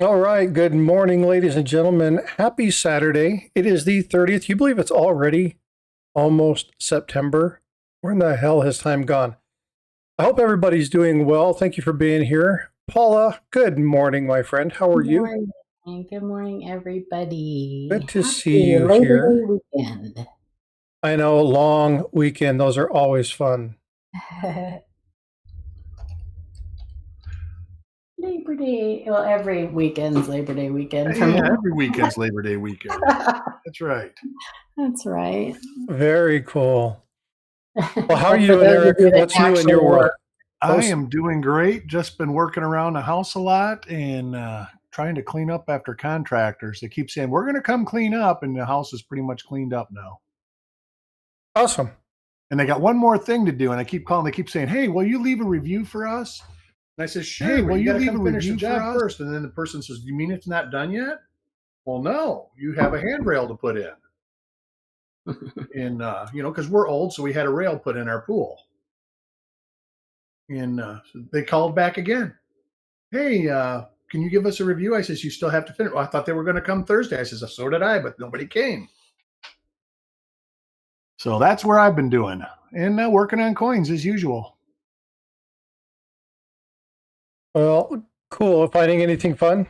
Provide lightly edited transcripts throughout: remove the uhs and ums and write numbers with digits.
All right. Good morning, ladies and gentlemen. Happy Saturday. It is the 30th. You believe it's already almost September? Where in the hell has time gone? I hope everybody's doing well. Thank you for being here. Paula, good morning, my friend. How are Good you? morning. Good morning, everybody. Good to Happy see you Labor here. Day weekend. I know, long weekend. Those are always fun. Labor Day. Well, every weekend's Labor Day weekend for me. Yeah, every weekend's Labor Day weekend. That's right. That's right. Very cool. Well, how are Well, you for doing, those of Eric? you that What's new in actually your world? work. I Those am doing great. Just been working around the house a lot and trying to clean up after contractors. They keep saying, we're going to come clean up, and the house is pretty much cleaned up now. awesome. And they got one more thing to do. And I keep calling, they keep saying, hey, will you leave a review for us? And I said, sure, Hey, but will you you got to leave a come finish the review for job us? first. And then the person says, you mean it's not done yet? Well, no, you have a handrail to put in. And, because we're old, so we had a rail put in our pool. And so they called back again. Hey, can you give us a review? I says, you still have to finish. Well, I thought they were going to come Thursday. I says, so did I, but nobody came. So that's where I've been doing, and working on coins as usual. Well, cool. Finding anything fun?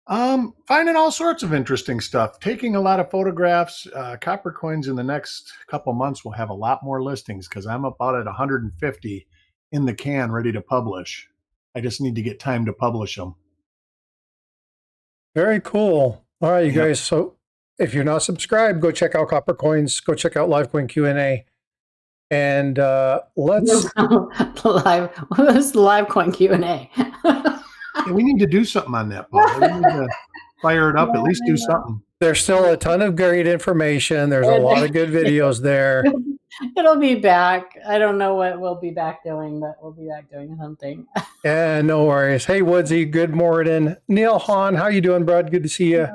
Finding all sorts of interesting stuff, taking a lot of photographs. Copper coins in the next couple months will have a lot more listings because I'm about at 150 in the can ready to publish. I just need to get time to publish them. Very cool. All right, you Yep. guys. So if you're not subscribed, go check out Copper Coins. Go check out Livecoin Q&A. And let's. live. What's the live coin Q&A? Yeah, we need to do something on that, Paul. We need to fire it up, at least do Yeah, something. There's still a ton of great information. There's a lot of good videos there. It'll be back. I don't know what we'll be back doing, but we'll be back doing something. And no worries. Hey, Woodsy, good morning. Neil Hahn, how you doing, bud? Good to see you.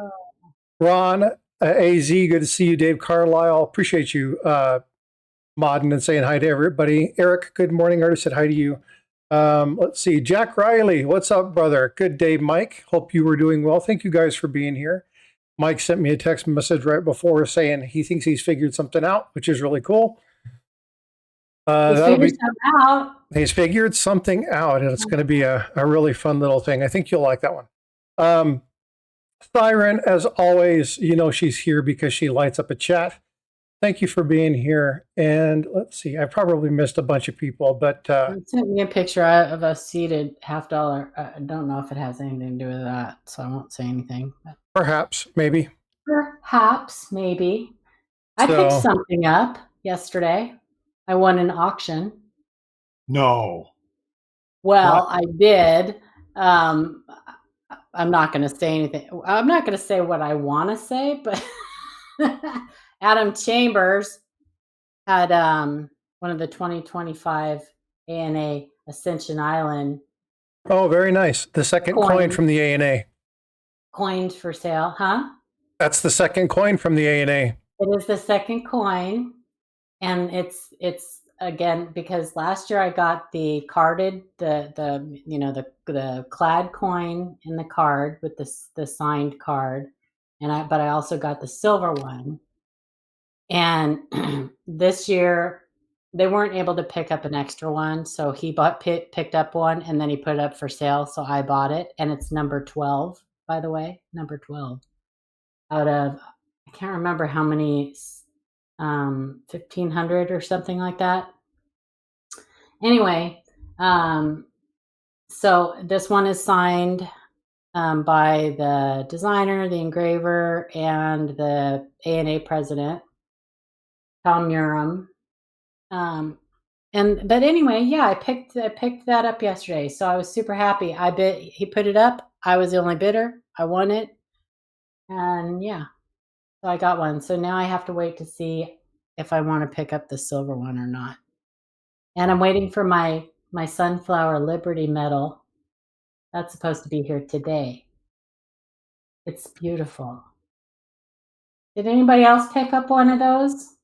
Ron, AZ, good to see you. Dave Carlisle, appreciate you modding and saying hi to everybody. Eric, good morning. Already said hi to you. Let's see. Jack Riley, what's up, brother? Good day, Mike. Hope you were doing well. Thank you guys for being here. Mike sent me a text message right before saying he thinks he's figured something out, which is really cool. He's figured something out, and it's going to be a really fun little thing. I think you'll like that one. Siren, as always, you know she's here because she lights up a chat. Thank you for being here. And let's see, I probably missed a bunch of people, but Sent me a picture of a seated $50. I don't know if it has anything to do with that, so I won't say anything. But perhaps, maybe. perhaps, maybe. I picked something up yesterday. I won an auction. No. Well, I did. I'm not going to say anything. I'm not going to say what I want to say, but Adam Chambers had one of the 2025 ANA Ascension Island. Oh, very nice. The second coin from the ANA. Coins for sale, huh? That's the second coin from the ANA. It is the second coin, and it's again because last year I got the carded the clad coin in the card with the signed card, but I also got the silver one. And this year they weren't able to pick up an extra one, so he picked up one and then he put it up for sale. So I bought it, and it's number 12, by the way, number 12 out of I can't remember how many, 1,500 or something like that. Anyway, so this one is signed by the designer, the engraver, and the ANA president, Tom Urim. But anyway, yeah, I picked that up yesterday, so I was super happy. He put it up. I was the only bidder. I won it, and yeah, so I got one. So now I have to wait to see if I want to pick up the silver one or not. And I'm waiting for my Sunflower Liberty medal. That's supposed to be here today. It's beautiful. Did anybody else pick up one of those?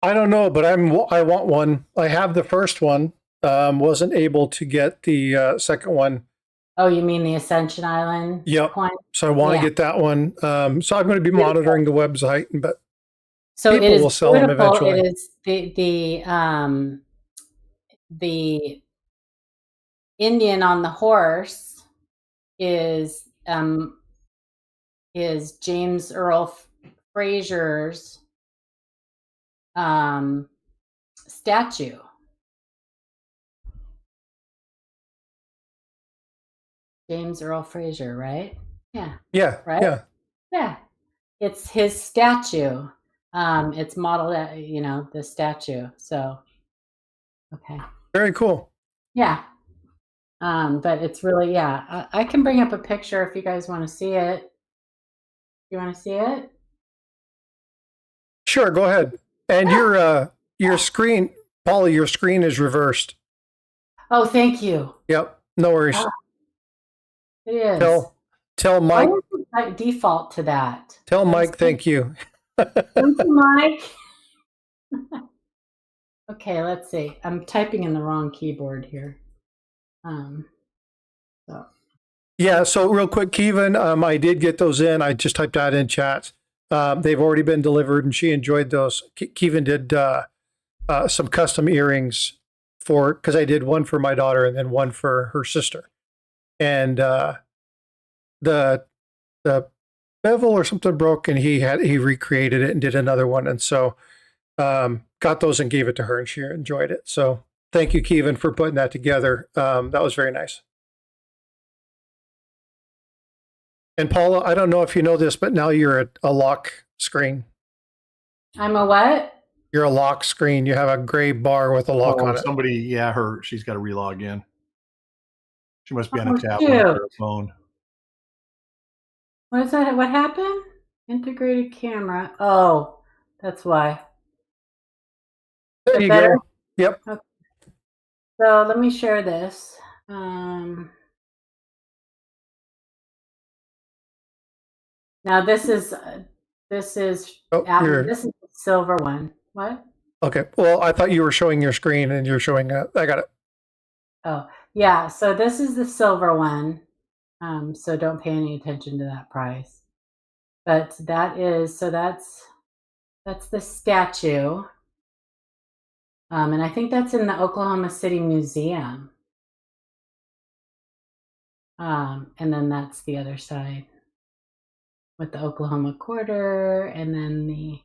I don't know, but I want one. I have the first one. Wasn't able to get the second one. Oh, you mean the Ascension Island Yep. coin? So I want to get that one. So I'm going to be monitoring the website, but so people it is will sell them beautiful. eventually. It is the Indian on the horse is James Earl Fraser's statue. James Earl Fraser, right? Yeah. Yeah. Right? Yeah. Yeah. It's his statue. It's modeled at, the statue. So, okay. Very cool. Yeah. But it's really, I can bring up a picture if you guys want to see it. You want to see it? Sure, go ahead. And your screen, Polly, your screen is reversed. Oh, thank you. Yep, no worries. It is. Tell Mike. I default to that. Tell Mike thank you. Thank you, Mike. Okay, let's see. I'm typing in the wrong keyboard here. Yeah, so real quick, Kevin, I did get those in. I just typed that in chat. They've already been delivered, and she enjoyed those. Kevin did some custom earrings because I did one for my daughter and then one for her sister. And the bevel or something broke, and he recreated it and did another one. And so got those and gave it to her, and she enjoyed it. So thank you, Kevin, for putting that together. That was very nice. And Paula, I don't know if you know this, but now you're a lock screen. I'm a what? You're a lock screen. You have a gray bar with a lock on it. Somebody, she's got to relog in. She must be on a tablet or a phone. What is that? What happened? Integrated camera. Oh, that's why. There you go. Yep. Okay. So let me share this. Now this is the silver one. What? Okay. Well, I thought you were showing your screen, and you're showing. I got it. Oh yeah. So this is the silver one. So don't pay any attention to that price. But that's the statue. And I think that's in the Oklahoma City Museum. And then that's the other side with the Oklahoma quarter, and then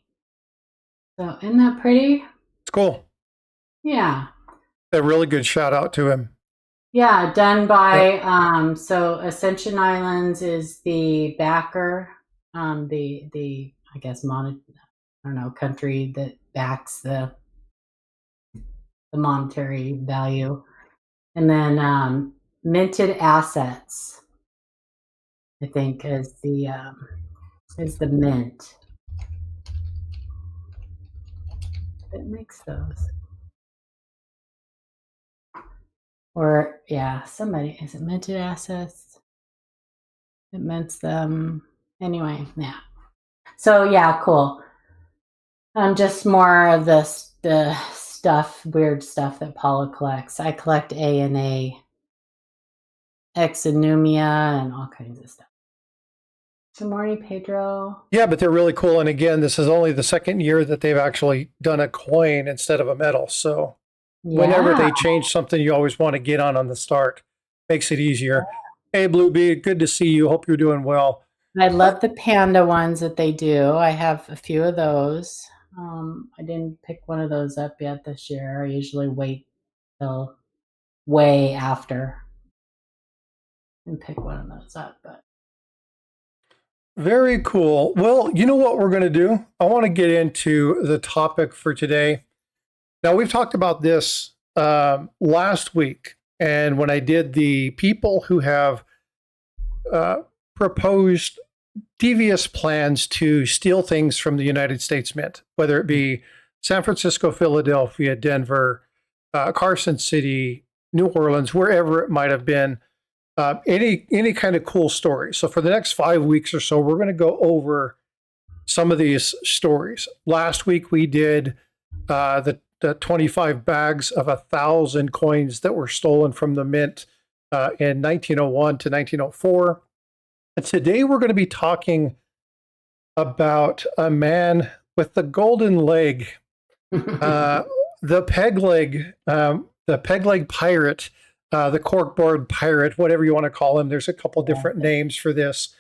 so isn't that pretty? It's cool. Yeah. A really good shout out to him. Yeah, done by so Ascension Islands is the backer, the I guess country that backs the monetary value, and then Minted Assets, I think, is the mint that makes those. Or somebody, is it Minted Assets? It mints them anyway. Yeah. So cool. Just more of the weird stuff that Paula collects. I collect A&A, Exonumia, and all kinds of stuff. Good morning, Pedro. Yeah, but they're really cool. And again, this is only the second year that they've actually done a coin instead of a metal. So whenever they change something, you always want to get on the start. Makes it easier. Hey, Blue Bee, good to see you. Hope you're doing well. I love the panda ones that they do. I have a few of those. I didn't pick one of those up yet this year. I usually wait till way after and pick one of those up. But very cool. Well, you know what we're going to do? I want to get into the topic for today. Now, we've talked about this last week, and when I did the people who have proposed devious plans to steal things from the United States Mint, whether it be San Francisco, Philadelphia, Denver, Carson City, New Orleans, wherever it might have been, any kind of cool story. So for the next 5 weeks or so, we're going to go over some of these stories. Last week we did the 25 bags of 1,000 coins that were stolen from the mint in 1901 to 1904. And today we're going to be talking about a man with the golden leg, the peg leg pirate, the corkboard pirate, whatever you want to call him. There's a couple different names for this.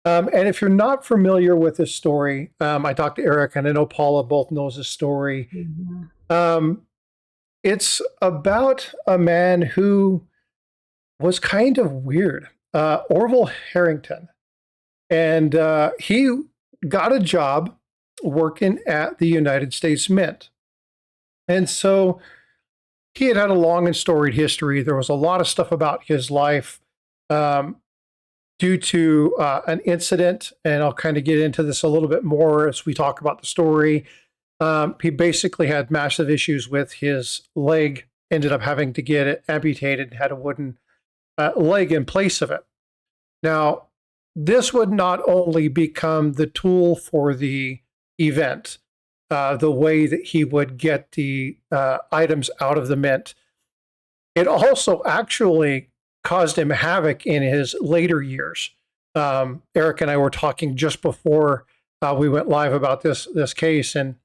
And if you're not familiar with this story, I talked to Eric and I know Paula both knows this story. It's about a man who was kind of weird, Orville Harrington. And he got a job working at the United States Mint. And so he had a long and storied history. There was a lot of stuff about his life due to an incident, and I'll kind of get into this a little bit more as we talk about the story. He basically had massive issues with his leg, ended up having to get it amputated, had a wooden leg in place of it. Now, this would not only become the tool for the event, the way that he would get the items out of the mint, it also actually caused him havoc in his later years. Eric and I were talking just before we went live about this case, and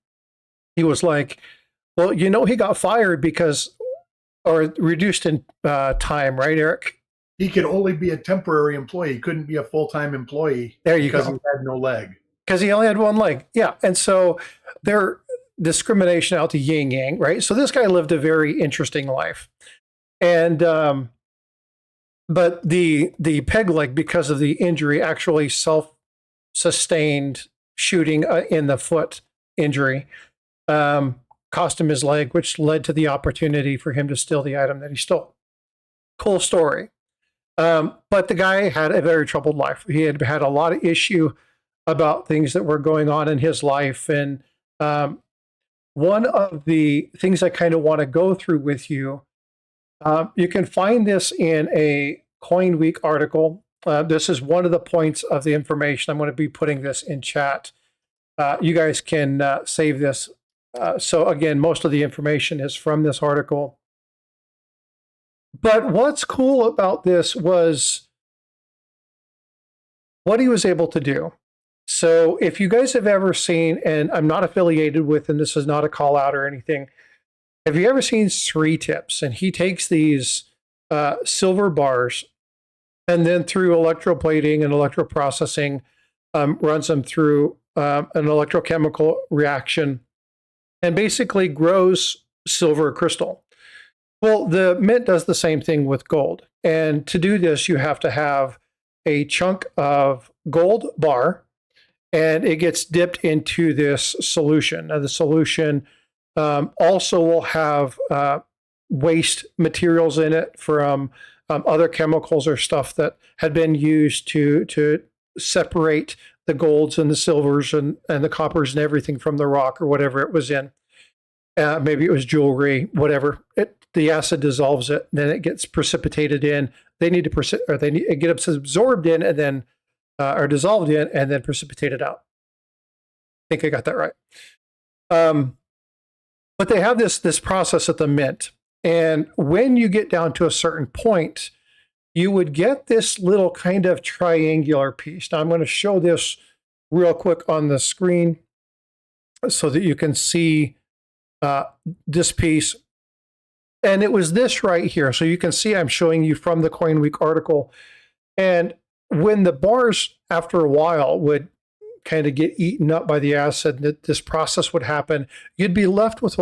he was like, well, you know, he got fired because, or reduced in time, right, Eric? He could only be a temporary employee. He couldn't be a full-time employee. There you go. Because he had no leg. Because he only had one leg. Yeah. And so their discrimination out to yin yang, right? So this guy lived a very interesting life. And but the peg leg, because of the injury, actually self-sustained shooting in the foot injury, cost him his leg, which led to the opportunity for him to steal the item that he stole. Cool story. But the guy had a very troubled life. He had had a lot of issue about things that were going on in his life. And one of the things I kind of want to go through with you, you can find this in a Coin Week article. This is one of the points of the information. I'm going to be putting this in chat. You guys can save this. So again, most of the information is from this article. But what's cool about this was what he was able to do. So if you guys have ever seen, and I'm not affiliated with, and this is not a call out or anything, have you ever seen Three Tips? And he takes these silver bars and then through electroplating and electroprocessing, runs them through an electrochemical reaction and basically grows silver crystal. Well, the mint does the same thing with gold. And to do this, you have to have a chunk of gold bar, and it gets dipped into this solution. Now, the solution also will have waste materials in it from other chemicals or stuff that had been used to separate the golds and the silvers and the coppers and everything from the rock or whatever it was in. Maybe it was jewelry, whatever. The acid dissolves it, and then it gets precipitated in. They need to it gets absorbed in, and then or dissolved in, and then precipitated out. I think I got that right. But they have this process at the mint, and when you get down to a certain point, you would get this little kind of triangular piece. Now I'm going to show this real quick on the screen so that you can see this piece. And it was this right here. So you can see I'm showing you from the Coin Week article. And when the bars, after a while, would kind of get eaten up by the acid, that this process would happen, you'd be left with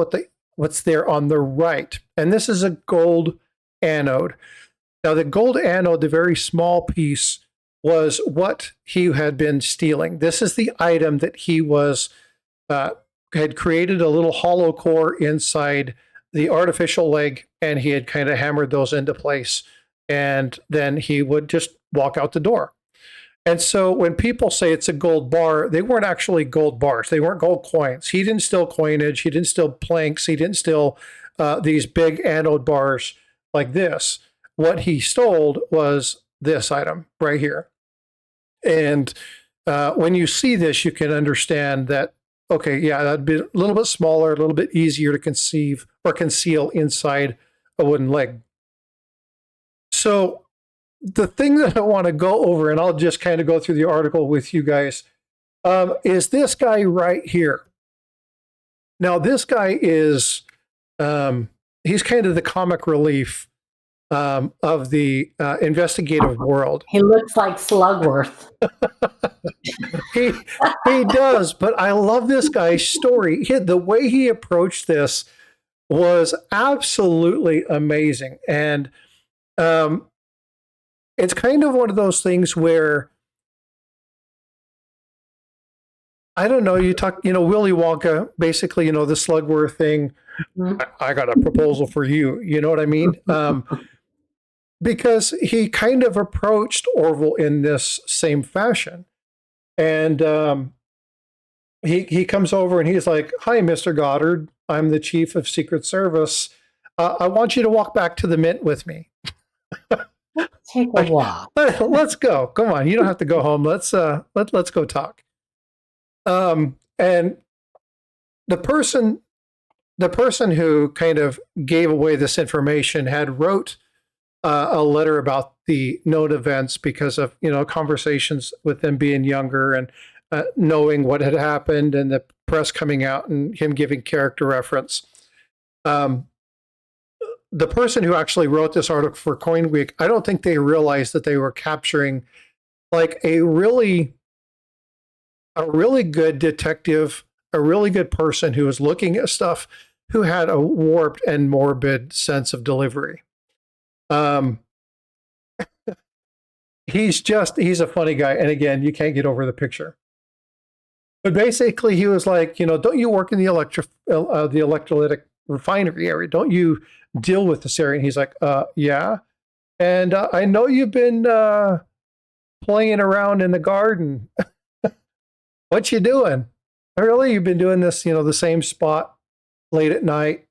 what's there on the right. And this is a gold anode. Now, the gold anode, the very small piece, was what he had been stealing. This is the item that he was had created a little hollow core inside the artificial leg, and he had kind of hammered those into place, and then he would just walk out the door. And so when people say it's a gold bar, they weren't actually gold bars. They weren't gold coins. He didn't steal coinage. He didn't steal planks. He didn't steal these big anode bars like this. What he stole was this item right here. And when you see this, you can understand that, okay, yeah, that'd be a little bit smaller, a little bit easier to conceive or conceal inside a wooden leg. So the thing that I want to go over, and I'll just kind of go through the article with you guys, is this guy right here. Now, this guy is, he's kind of the comic relief of the investigative world. He looks like Slugworth. He does, but I love this guy's story. The way he approached this was absolutely amazing. And it's kind of one of those things where, I don't know, you talk, Willy Wonka, basically, the Slugworth thing. Mm-hmm. I got a proposal for you. You know what I mean? Because he kind of approached Orville in this same fashion. And he comes over and he's like, "Hi, Mr. Goddard. I'm the chief of Secret Service. I want you to walk back to the Mint with me." Take a walk. Let's go. Come on. You don't have to go home. Let's go talk. And the person who kind of gave away this information had wrote a letter about the known events because of conversations with them being younger and knowing what had happened and the press coming out and him giving character reference. The person who actually wrote this article for Coin Week, I don't think they realized that they were capturing like a really good detective, a really good person who was looking at stuff, who had a warped and morbid sense of delivery. He's a funny guy. And again, you can't get over the picture. But basically he was like, don't you work in the electrolytic refinery area? Don't you deal with this area? And he's like, yeah. And I know you've been playing around in the garden. What you doing? Really? You've been doing this, the same spot late at night,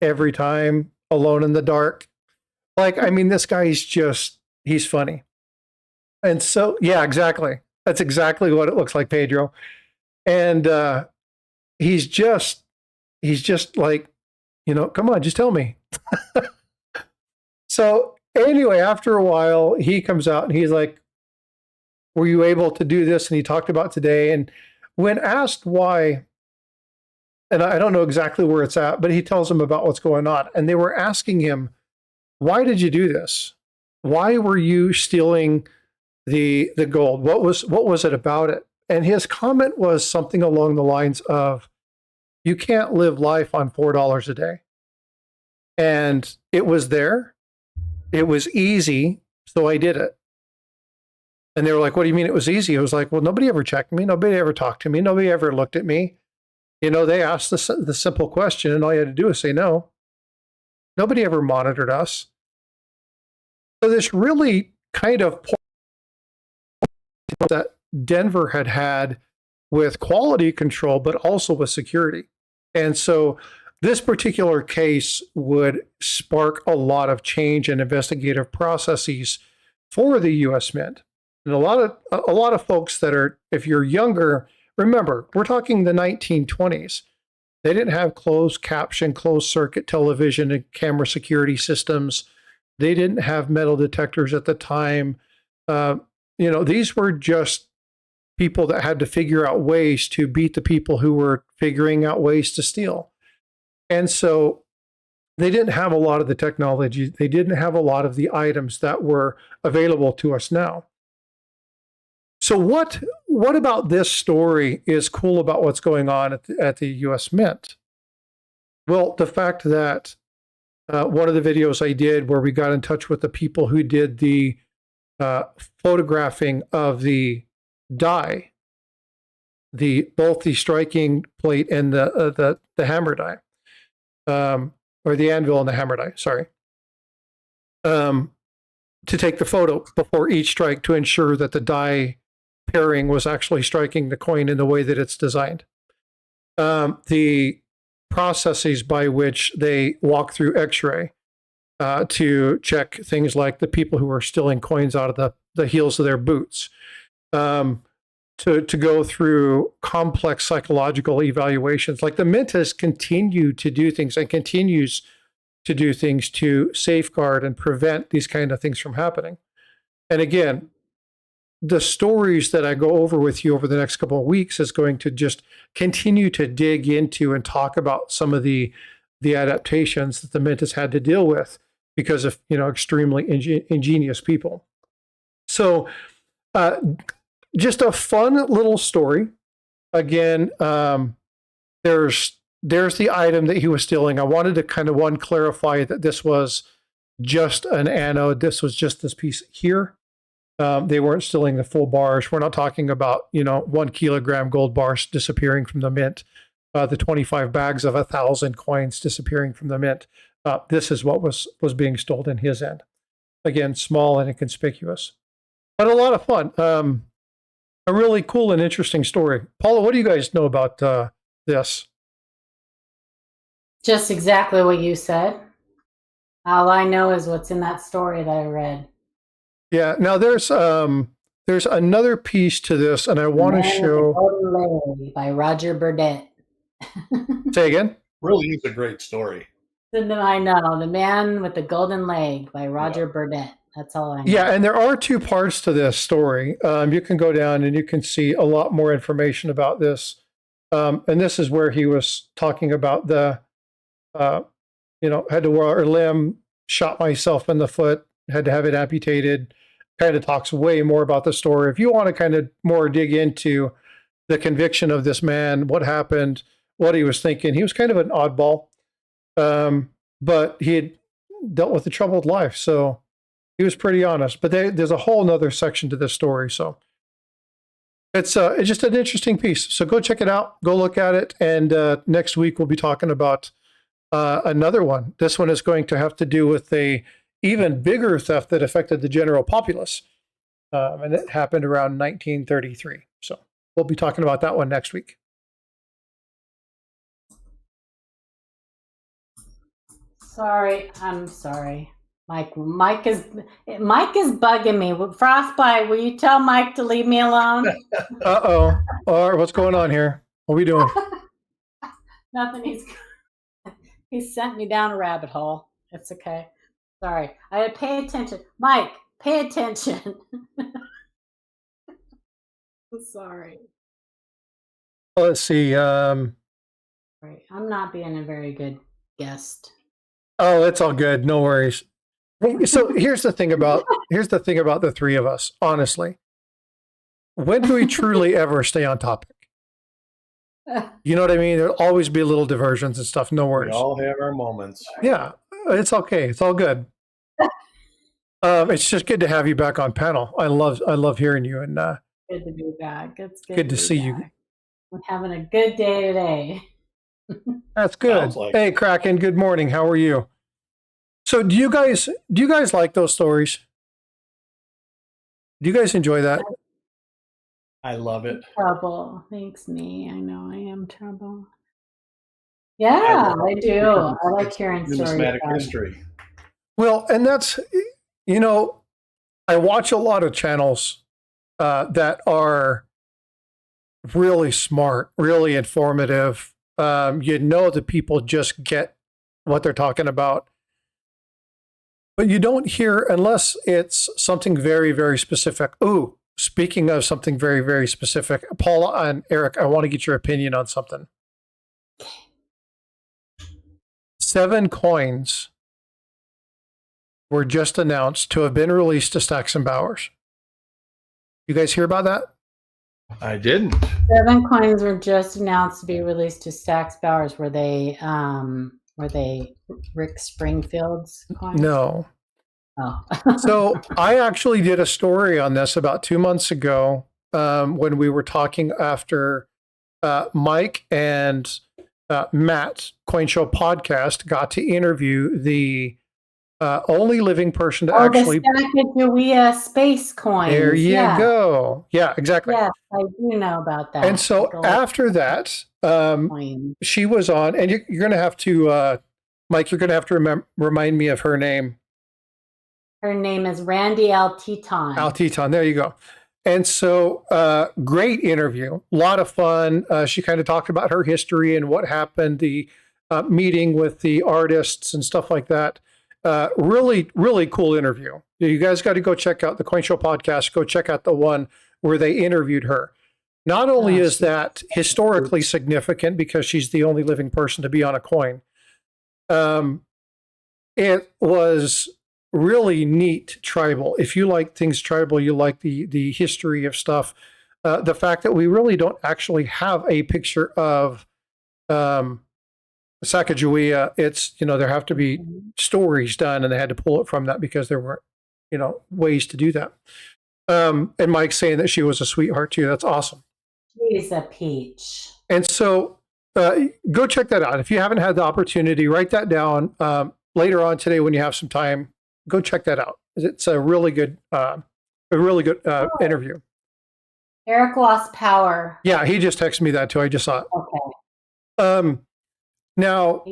every time, alone in the dark. Like, I mean, this guy is he's funny. And so, yeah, exactly. That's exactly what it looks like, Pedro. And he's just like, come on, just tell me. So anyway, after a while, he comes out and he's like, "Were you able to do this?" And he talked about today. And when asked why, and I don't know exactly where it's at, but he tells them about what's going on. And they were asking him, "Why did you do this? Why were you stealing the gold? What was it about it?" And his comment was something along the lines of, "You can't live life on $4 a day." And it was there. It was easy, so I did it. And they were like, "What do you mean it was easy?" I was like, "Well, nobody ever checked me. Nobody ever talked to me. Nobody ever looked at me. They asked the simple question, and all you had to do was say no. Nobody ever monitored us." So this really kind of that Denver had with quality control, but also with security. And so this particular case would spark a lot of change in investigative processes for the U.S. Mint. And a lot of folks that are, if you're younger, remember, we're talking the 1920s. They didn't have closed caption, closed circuit television and camera security systems. They didn't have metal detectors at the time. These were just people that had to figure out ways to beat the people who were figuring out ways to steal. And so they didn't have a lot of the technology. They didn't have a lot of the items that were available to us now. So what about this story is cool about what's going on at the U.S. Mint? Well, the fact that one of the videos I did where we got in touch with the people who did the photographing of the die, both the striking plate and the hammer die, or the anvil and the hammer die, sorry, to take the photo before each strike to ensure that the die pairing was actually striking the coin in the way that it's designed. The processes by which they walk through X-ray to check things like the people who are stealing coins out of the heels of their boots, to go through complex psychological evaluations. Like the Mint has continued to do things and continues to do things to safeguard and prevent these kind of things from happening. And again, the stories that I go over with you over the next couple of weeks is going to just continue to dig into and talk about some of the adaptations that the Mint has had to deal with because of, extremely ingenious people. So just a fun little story. Again, there's the item that he was stealing. I wanted to kind of clarify that this was just an anode. This was just this piece here. They weren't stealing the full bars. We're not talking about 1 kilogram gold bars disappearing from the Mint, the 25 bags of 1,000 coins disappearing from the Mint. This is what was being stolen in his end. Again, small and inconspicuous, but a lot of fun. A really cool and interesting story. Paula, what do you guys know about this? Just exactly what you said. All I know is what's in that story that I read. Yeah. Now there's another piece to this, and I want to show by Roger Burdett. Say again. Really is a great story. I know, The Man with the Golden Leg by Roger Burdett. That's all I know. Yeah, and there are 2 parts to this story. You can go down and you can see a lot more information about this. And this is where he was talking about the, had to wear a limb, shot myself in the foot, had to have it amputated. Kind of talks way more about the story. If you want to kind of more dig into the conviction of this man, what happened, what he was thinking, he was kind of an oddball, but he had dealt with a troubled life, so he was pretty honest. But there's a whole nother section to this story, so it's just an interesting piece. So go check it out, go look at it, and next week we'll be talking about another one. This one is going to have to do with a even bigger theft that affected the general populace, and it happened around 1933. So we'll be talking about that one next week. I'm sorry. Mike is bugging me. Frostbite, will you tell Mike to leave me alone? Uh-oh. All right, what's going on here? What are we doing? Nothing. He's sent me down a rabbit hole. It's okay. Sorry. I had to pay attention. Mike, pay attention. I'm sorry. Let's see. Right. I'm not being a very good guest. Oh, it's all good. No worries. So here's the thing about the 3 of us, honestly. When do we truly ever stay on topic? You know what I mean? There'll always be little diversions and stuff. No worries. We all have our moments. Yeah, it's okay. It's all good. It's just good to have you back on panel. I love hearing you, and good to be back. It's good to see you. I'm having a good day today. That's good. Hey, Kraken. Good morning. How are you? So, do you guys like those stories? Do you guys enjoy that? I love it. Trouble. Thanks, me. I know I am trouble. Yeah, I do. I like hearing stories. Numismatic history. Well, and that's, I watch a lot of channels that are really smart, really informative. The people just get what they're talking about. But you don't hear, unless it's something very, very specific. Ooh, speaking of something very, very specific, Paula and Eric, I want to get your opinion on something. 7 coins were just announced to have been released to Stacks and Bowers. You guys hear about that? I didn't. 7 coins were just announced to be released to Stacks Bowers. Were they Rick Springfield's coins? No. Oh. So I actually did a story on this about 2 months ago when we were talking after Mike and Matt, Coin Show Podcast, got to interview the only living person to actually... the Sacagawea space coins. There you go. Yeah, exactly. Yes, I do know about that. And so after that, she was on, and you're going to have to, Mike, you're going to have to remind me of her name. Her name is Randy Altiton. Altiton, there you go. And so, great interview, a lot of fun. She kind of talked about her history and what happened, the meeting with the artists and stuff like that. Really, really cool interview. You guys got to go check out the Coin Show podcast. Go check out the one where they interviewed her. Not only is that historically significant because she's the only living person to be on a coin, it was really neat tribal. If you like things tribal, you like the history of stuff. The fact that we really don't actually have a picture of Sacagawea, it's, there have to be stories done, and they had to pull it from that because there weren't, ways to do that. And Mike's saying that she was a sweetheart too. That's awesome. She's a peach. And so go check that out. If you haven't had the opportunity, write that down later on today when you have some time. Go check that out. It's a really good interview. Eric lost power. Yeah, he just texted me that too. I just saw it. Okay. Now,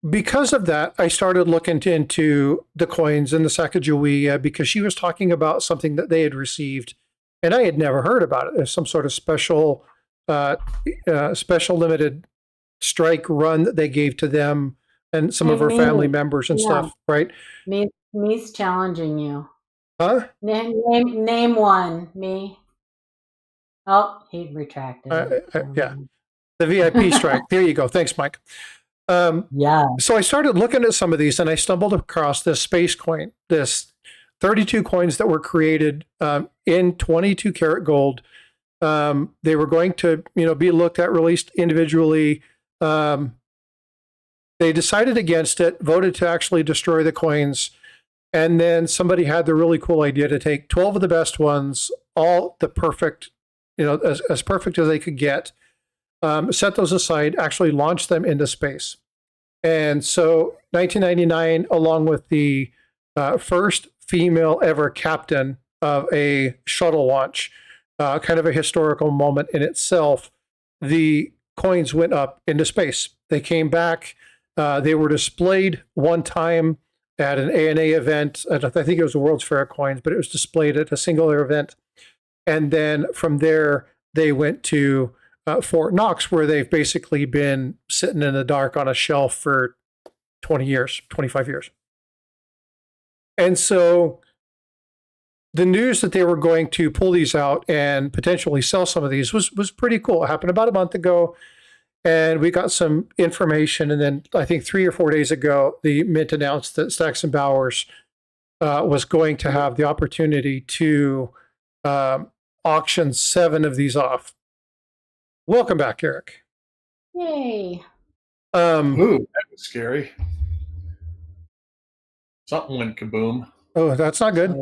because of that, I started looking into the coins and the Sacagawea because she was talking about something that they had received, and I had never heard about it. There's some sort of special limited strike run that they gave to them and some of her family members and stuff, right? Me's challenging you. Huh? Name one, me. Oh, he retracted. Yeah. The VIP strike. There you go. Thanks, Mike. Yeah. So I started looking at some of these, and I stumbled across this space coin, this 32 coins that were created in 22 karat gold. They were going to, be looked at, released individually. They decided against it, voted to actually destroy the coins. And then somebody had the really cool idea to take 12 of the best ones, all the perfect, as perfect as they could get, set those aside, actually launch them into space. And so 1999, along with the first female ever captain of a shuttle launch, kind of a historical moment in itself, the coins went up into space. They came back. They were displayed one time at an ANA event. I think it was the World's Fair coins, but it was displayed at a singular event. And then from there, they went to Fort Knox, where they've basically been sitting in the dark on a shelf for 20 years, 25 years. And so the news that they were going to pull these out and potentially sell some of these was pretty cool. It happened about a month ago. And we got some information, and then I think 3 or 4 days ago, the Mint announced that Stacks and Bowers was going to have the opportunity to auction 7 of these off. Welcome back, Eric. Yay. Ooh, that was scary. Something went kaboom. Oh, that's not good.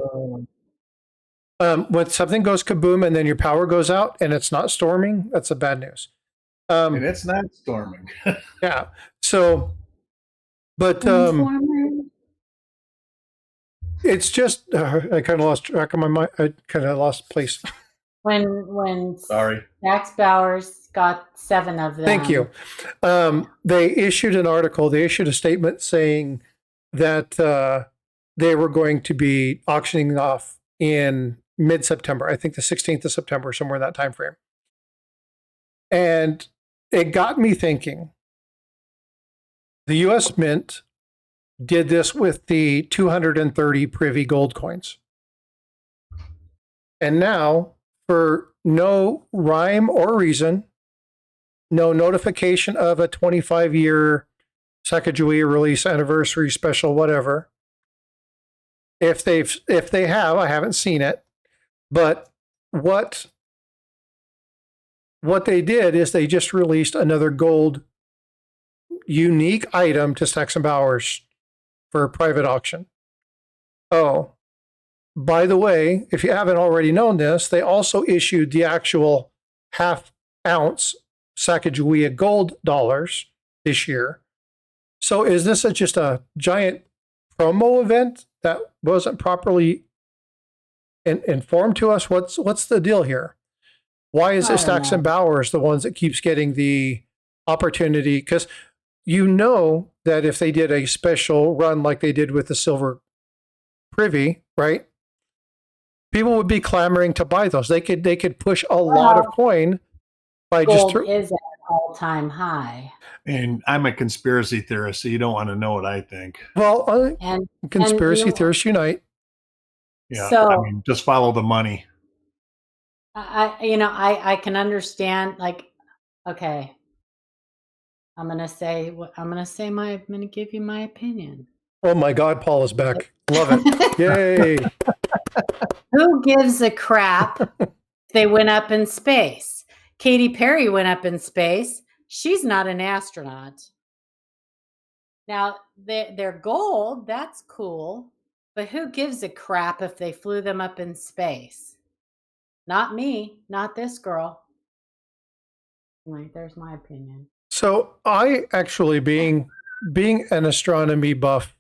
When something goes kaboom and then your power goes out and it's not storming, that's a bad news. And it's not storming. Yeah. So, but it's just I kind of lost track of my mind. I kind of lost place. When Sorry, Stacks Bowers got 7 of them. Thank you. They issued an article. They issued a statement saying that they were going to be auctioning off in mid-September. I think the 16th of September, somewhere in that time frame. And it got me thinking. The U.S. Mint did this with the 230 privy gold coins. And now, for no rhyme or reason, no notification of a 25-year Sacagawea release anniversary special, whatever. If they have, I haven't seen it, but what they did is they just released another gold unique item to Stacks and Bowers for a private auction. Oh, by the way, if you haven't already known this, they also issued the actual half-ounce Sacagawea gold dollars this year. So is this just a giant promo event that wasn't properly informed to us? What's the deal here? Why is it Stacks and Bowers the ones that keeps getting the opportunity? Because that if they did a special run like they did with the silver privy, right? People would be clamoring to buy those. They could push a lot of coin by gold is at all-time high. And I'm a conspiracy theorist, so you don't want to know what I think. Well, conspiracy theorists unite. Yeah, so, I mean, just follow the money. I can understand. Like, okay, I'm gonna give you my opinion. Oh my God, Paul is back. Love it. Yay. Who gives a crap if they went up in space? Katy Perry went up in space. She's not an astronaut. Now, they're gold. That's cool. But who gives a crap if they flew them up in space? Not me. Not this girl. Anyway, there's my opinion. So I actually, being an astronomy buff,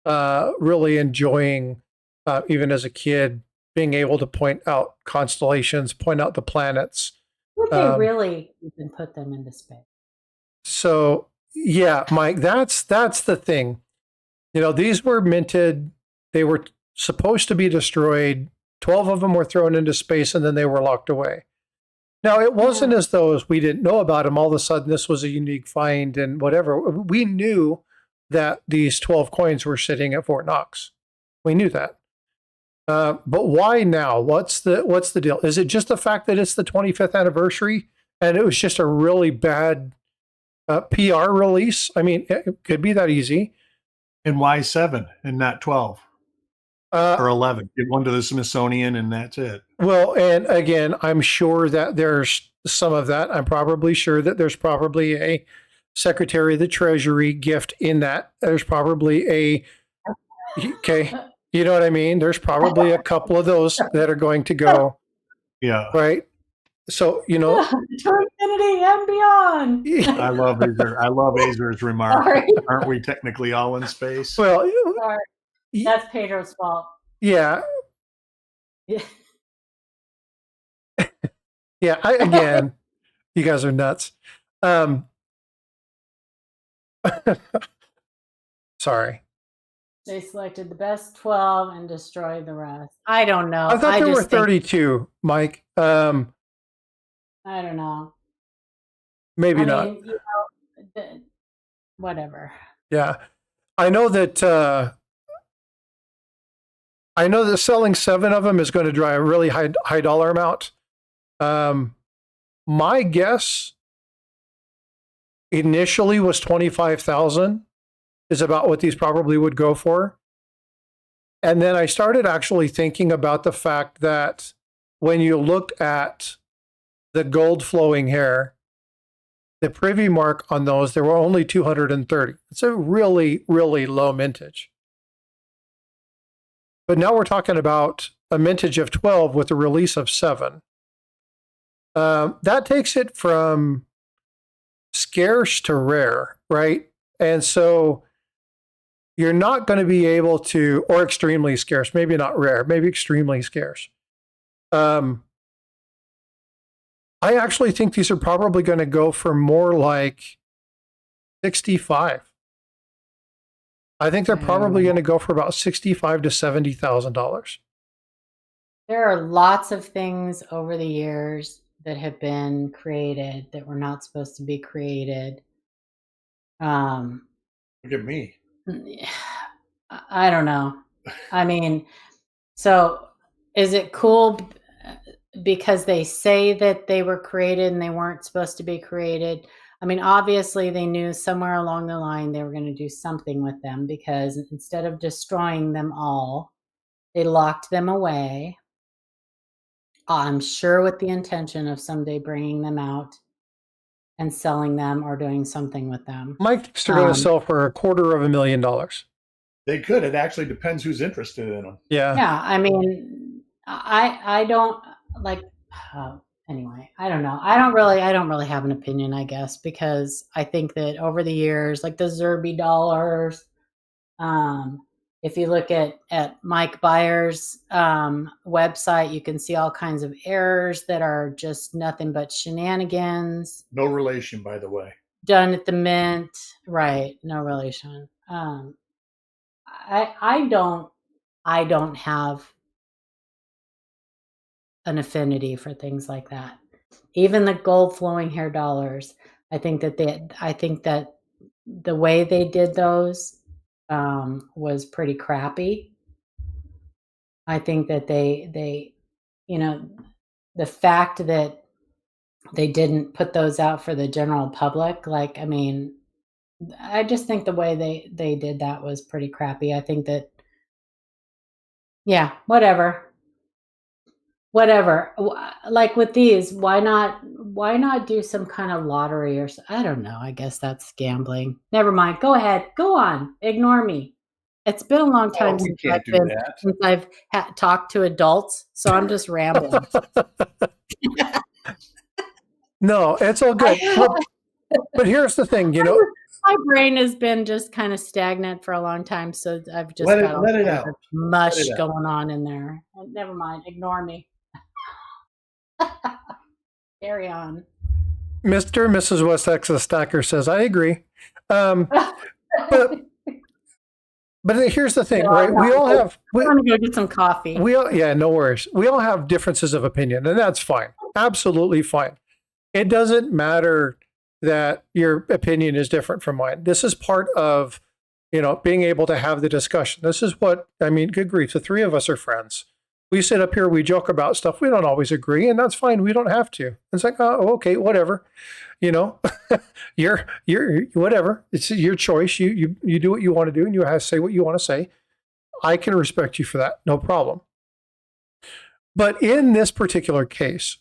really enjoying, even as a kid, being able to point out constellations, point out the planets. Would they really even put them into space? So yeah, Mike, that's the thing. These were minted. They were supposed to be destroyed. 12 of them were thrown into space, and then they were locked away. Now, it wasn't as though we didn't know about them. All of a sudden, this was a unique find and whatever. We knew that these 12 coins were sitting at Fort Knox. We knew that. But why now? What's the deal? Is it just the fact that it's the 25th anniversary and it was just a really bad PR release? I mean, it could be that easy. And why 7 and not 12 or 11? Get one to the Smithsonian and that's it. Well, and again, I'm sure that there's some of that. I'm probably sure that there's probably a Secretary of the Treasury gift in that. There's probably okay, you know what I mean? There's probably a couple of those that are going to go. Yeah. Right. So, to infinity and beyond. I love Azer's remark. Sorry. Aren't we technically all in space? Well, sorry. That's Pedro's fault. Yeah. Yeah. Again, you guys are nuts. Sorry. They selected the best 12 and destroyed the rest. I don't know. I thought there were 32, Mike. I don't know. Maybe not. Whatever. Yeah. I know that selling 7 of them is going to drive a really high dollar amount. My guess initially was 25,000 is about what these probably would go for. And then I started actually thinking about the fact that when you looked at the gold flowing hair, the privy mark on those, there were only 230. It's a really, really low mintage. But now we're talking about a mintage of 12 with a release of 7. That takes it from scarce to rare, right? And so you're not going to be able to, or extremely scarce, maybe not rare, maybe extremely scarce. I actually think these are probably going to go for more like 65. I think they're probably going to go for about $65,000 to $70,000. There are lots of things over the years that have been created that were not supposed to be created. Look at me. I don't know. I mean, so is it cool because they say that they were created and they weren't supposed to be created? I mean, obviously they knew somewhere along the line they were going to do something with them, because instead of destroying them all, they locked them away. I'm sure with the intention of someday bringing them out and selling them or doing something with them. Mike thinks they're going to sell for $250,000. They could. It actually depends who's interested in them. Yeah. Yeah. I mean, I don't like. Anyway, I don't know. I don't really have an opinion, I guess, because I think that over the years, like the Zerby dollars, if you look at Mike Byers' website, you can see all kinds of errors that are just nothing but shenanigans. No relation, by the way. Done at the mint, right? No relation. I don't have an affinity for things like that. Even the gold flowing hair dollars, I think that the way they did those was pretty crappy. I think that they the fact that they didn't put those out for the general public, like, I mean, I just think the way they did that was pretty crappy. I think that, yeah, whatever. Like with these, why not do some kind of lottery or I don't know. I guess that's gambling. Never mind. Go ahead. Go on. Ignore me. It's been a long time we can't do that. since I've talked to adults, so I'm just rambling. No, it's all good. But here's the thing, my brain has been just kind of stagnant for a long time, so I've just let got it out. Mush going on in there. Never mind. Ignore me. Carry on. Mr. and Mrs. West Texas Stacker says, I agree. But here's the thing, right? We all have. I'm going to go get some coffee. No worries. We all have differences of opinion, and that's fine. Absolutely fine. It doesn't matter that your opinion is different from mine. This is part of, being able to have the discussion. This is what, I mean, good grief. The three of us are friends. We sit up here, we joke about stuff. We don't always agree, and that's fine. We don't have to. It's like, oh, okay, whatever. You're whatever. It's your choice. You do what you want to do, and you have to say what you want to say. I can respect you for that. No problem. But in this particular case,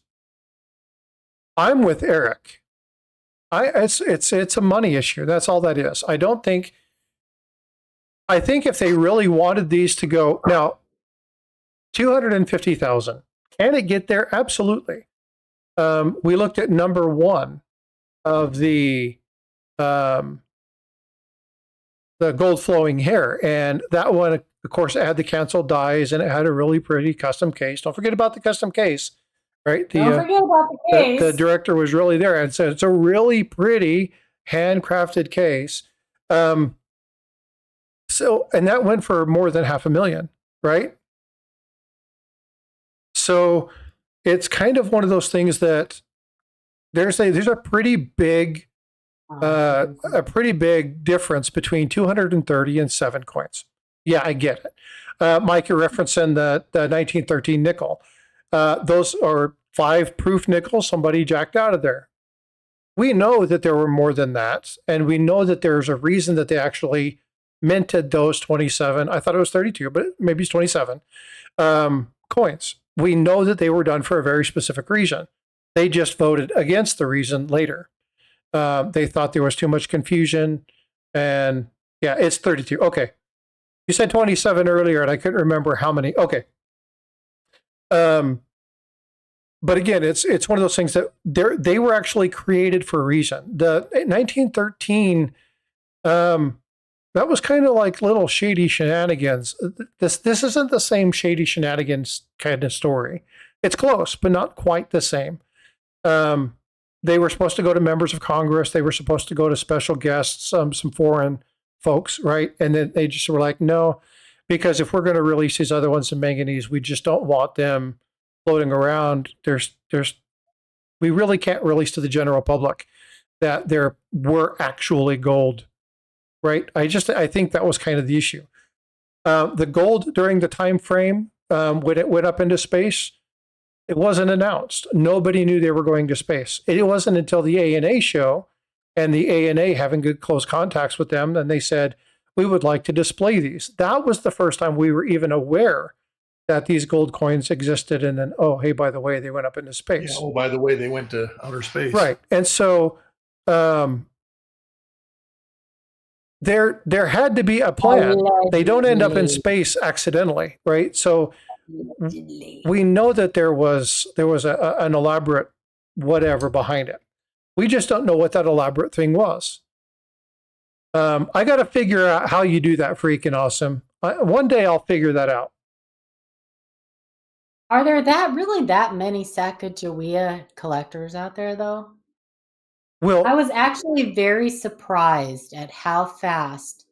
I'm with Eric. It's a money issue. That's all that is. I think if they really wanted these to go now, 250,000. Can it get there? Absolutely. We looked at number one of the gold flowing hair, and that one, of course, it had the canceled dies, and it had a really pretty custom case. Don't forget about the custom case, right? Don't forget about the case. The director was really there and said it's a really pretty handcrafted case. And that went for more than $500,000, right? So it's kind of one of those things that there's a pretty big difference between 230 and 7 coins. Yeah, I get it. Mike, you're referencing the 1913 nickel. Those are 5 proof nickels somebody jacked out of there. We know that there were more than that, and we know that there's a reason that they actually minted those 27. I thought it was 32, but maybe it's 27 coins. We know that they were done for a very specific reason. They just voted against the reason later. They thought there was too much confusion, and yeah, it's 32. Okay. You said 27 earlier, and I couldn't remember how many. Okay. But again, it's one of those things that they were actually created for a reason. The 1913, that was kind of like little shady shenanigans. This isn't the same shady shenanigans kind of story. It's close, but not quite the same. They were supposed to go to members of Congress. They were supposed to go to special guests, some foreign folks, right? And then they just were like, no, because if we're going to release these other ones in manganese, we just don't want them floating around. We really can't release to the general public that there were actually gold, right? I think that was kind of the issue. The gold during the time frame when it went up into space, it wasn't announced. Nobody knew they were going to space. It wasn't until the ANA show and the ANA having good close contacts with them, and they said, we would like to display these. That was the first time we were even aware that these gold coins existed. And then, oh, hey, by the way, they went up into space. Yeah, oh, by the way, they went to outer space. Right. And so there had to be a plan. They don't end up in space accidentally, right? So we know that there was an elaborate whatever behind it. We just don't know what that elaborate thing was. I got to figure out how you do that, freaking awesome. One day I'll figure that out. Are there that many Sacagawea collectors out there, though? Well, I was actually very surprised at how fast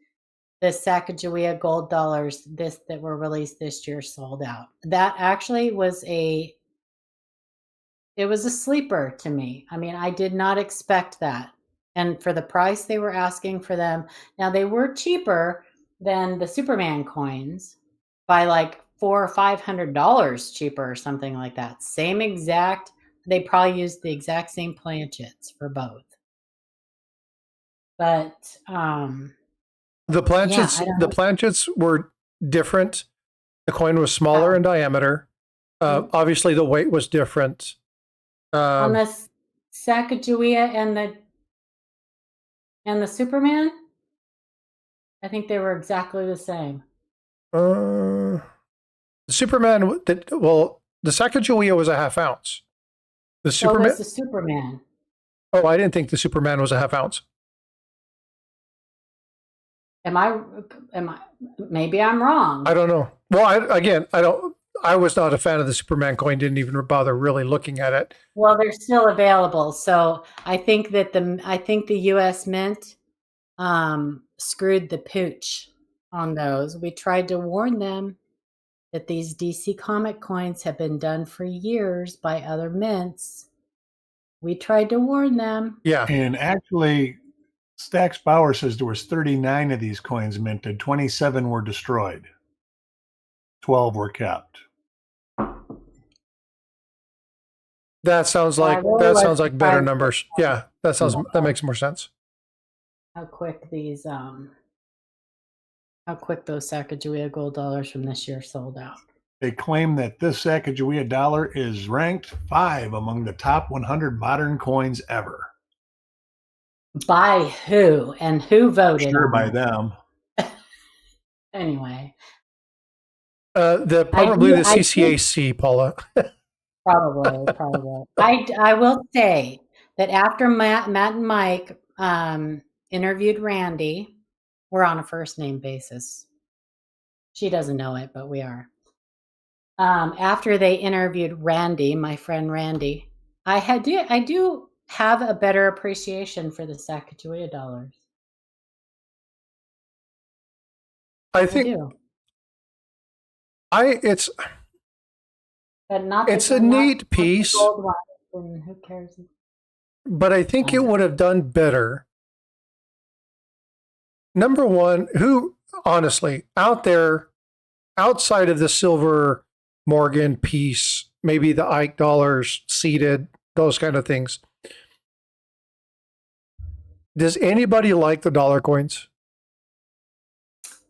the Sacagawea gold dollars that were released this year sold out. That actually was a sleeper to me. I mean, I did not expect that. And for the price they were asking for them, now they were cheaper than the Superman coins by like $400 or $500 cheaper or something like that. Same exact, they probably used the exact same planchets for both. But the planchets were different. The coin was smaller in diameter. Obviously, the weight was different. On the Sacagawea and the Superman, I think they were exactly the same. The Superman, the Sacagawea was a half ounce. So was the Superman. Oh, I didn't think the Superman was a half ounce. Maybe I'm wrong. I don't know. Well, I was not a fan of the Superman coin, didn't even bother really looking at it. Well, they're still available. So I think that the US Mint screwed the pooch on those. We tried to warn them that these DC comic coins have been done for years by other mints. We tried to warn them. Yeah. And actually, Stax Bauer says there was 39 of these coins minted. 27 were destroyed. 12 were kept. That sounds like better numbers. Yeah, that makes more sense. How quick those Sacagawea gold dollars from this year sold out. They claim that this Sacagawea dollar is ranked 5 among the top 100 modern coins ever. By who? And who voted? Sure, by them. Anyway. Probably the CCAC, Paula. Probably. I will say that after Matt and Mike interviewed Randy, we're on a first name basis. She doesn't know it, but we are. After they interviewed Randy, my friend Randy, I do have a better appreciation for the Sacagawea dollars. I think it's a neat piece. Who cares? But I think it would have done better. Number one, who honestly out there, outside of the Silver Morgan piece, maybe the Ike dollars seated, those kind of things. Does anybody like the dollar coins?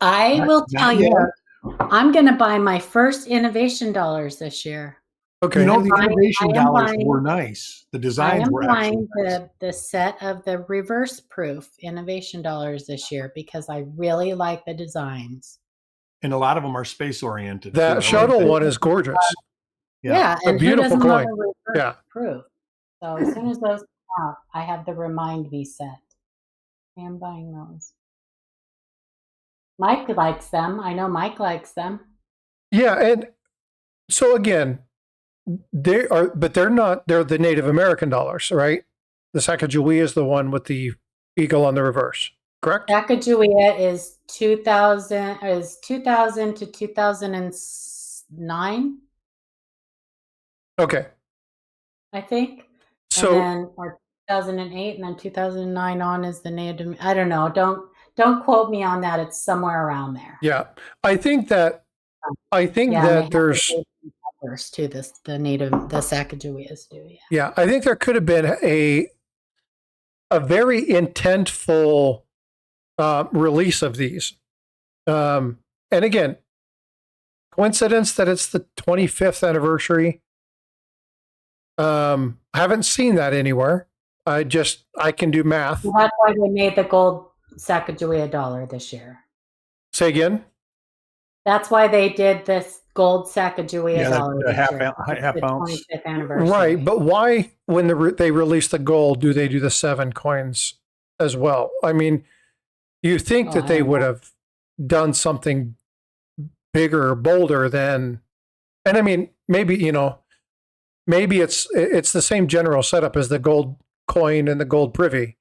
I will tell you, I'm going to buy my first innovation dollars this year. Okay. You know, the innovation dollars were nice. The designs were actually nice. The set of the reverse proof innovation dollars this year because I really like the designs. And a lot of them are space oriented. That shuttle one is gorgeous. Yeah, and a beautiful coin. Yeah. Proof. So as soon as those come out, I have the Remind Me set. I am buying those. Mike likes them. I know Mike likes them. Yeah, and so again, they're the Native American dollars, right? The Sacagawea is the one with the eagle on the reverse, correct? Sacagawea is 2000 to 2009. Okay. I think. So or 2008 and then 2009 on is the Native. I don't know. Don't quote me on that. It's somewhere around there. Yeah. I think that there's to this the Sacagaweas do. Yeah, I think there could have been a very intentful release of these. And again, coincidence that it's the 25th anniversary. I haven't seen that anywhere. I can do math. Well, that's why they made the gold Sacagawea dollar this year. Say again? That's why they did this gold Sacagawea dollar the half ounce. 25th anniversary. Right, but why, when they release the gold, do they do the 7 coins as well? I mean, you think that they would have done something bigger or bolder than, and I mean, maybe it's the same general setup as the gold coin and the gold privy.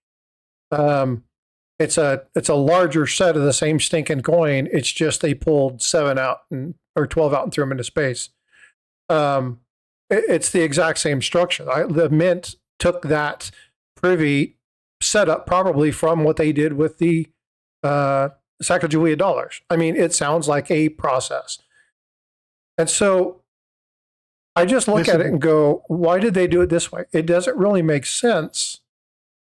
It's a larger set of the same stinking coin. It's just they pulled 7 out or 12 out and threw them into space. It's the exact same structure. The mint took that privy set up probably from what they did with the Sacagawea dollars. I mean, it sounds like a process. And so I just look at it and go, why did they do it this way? It doesn't really make sense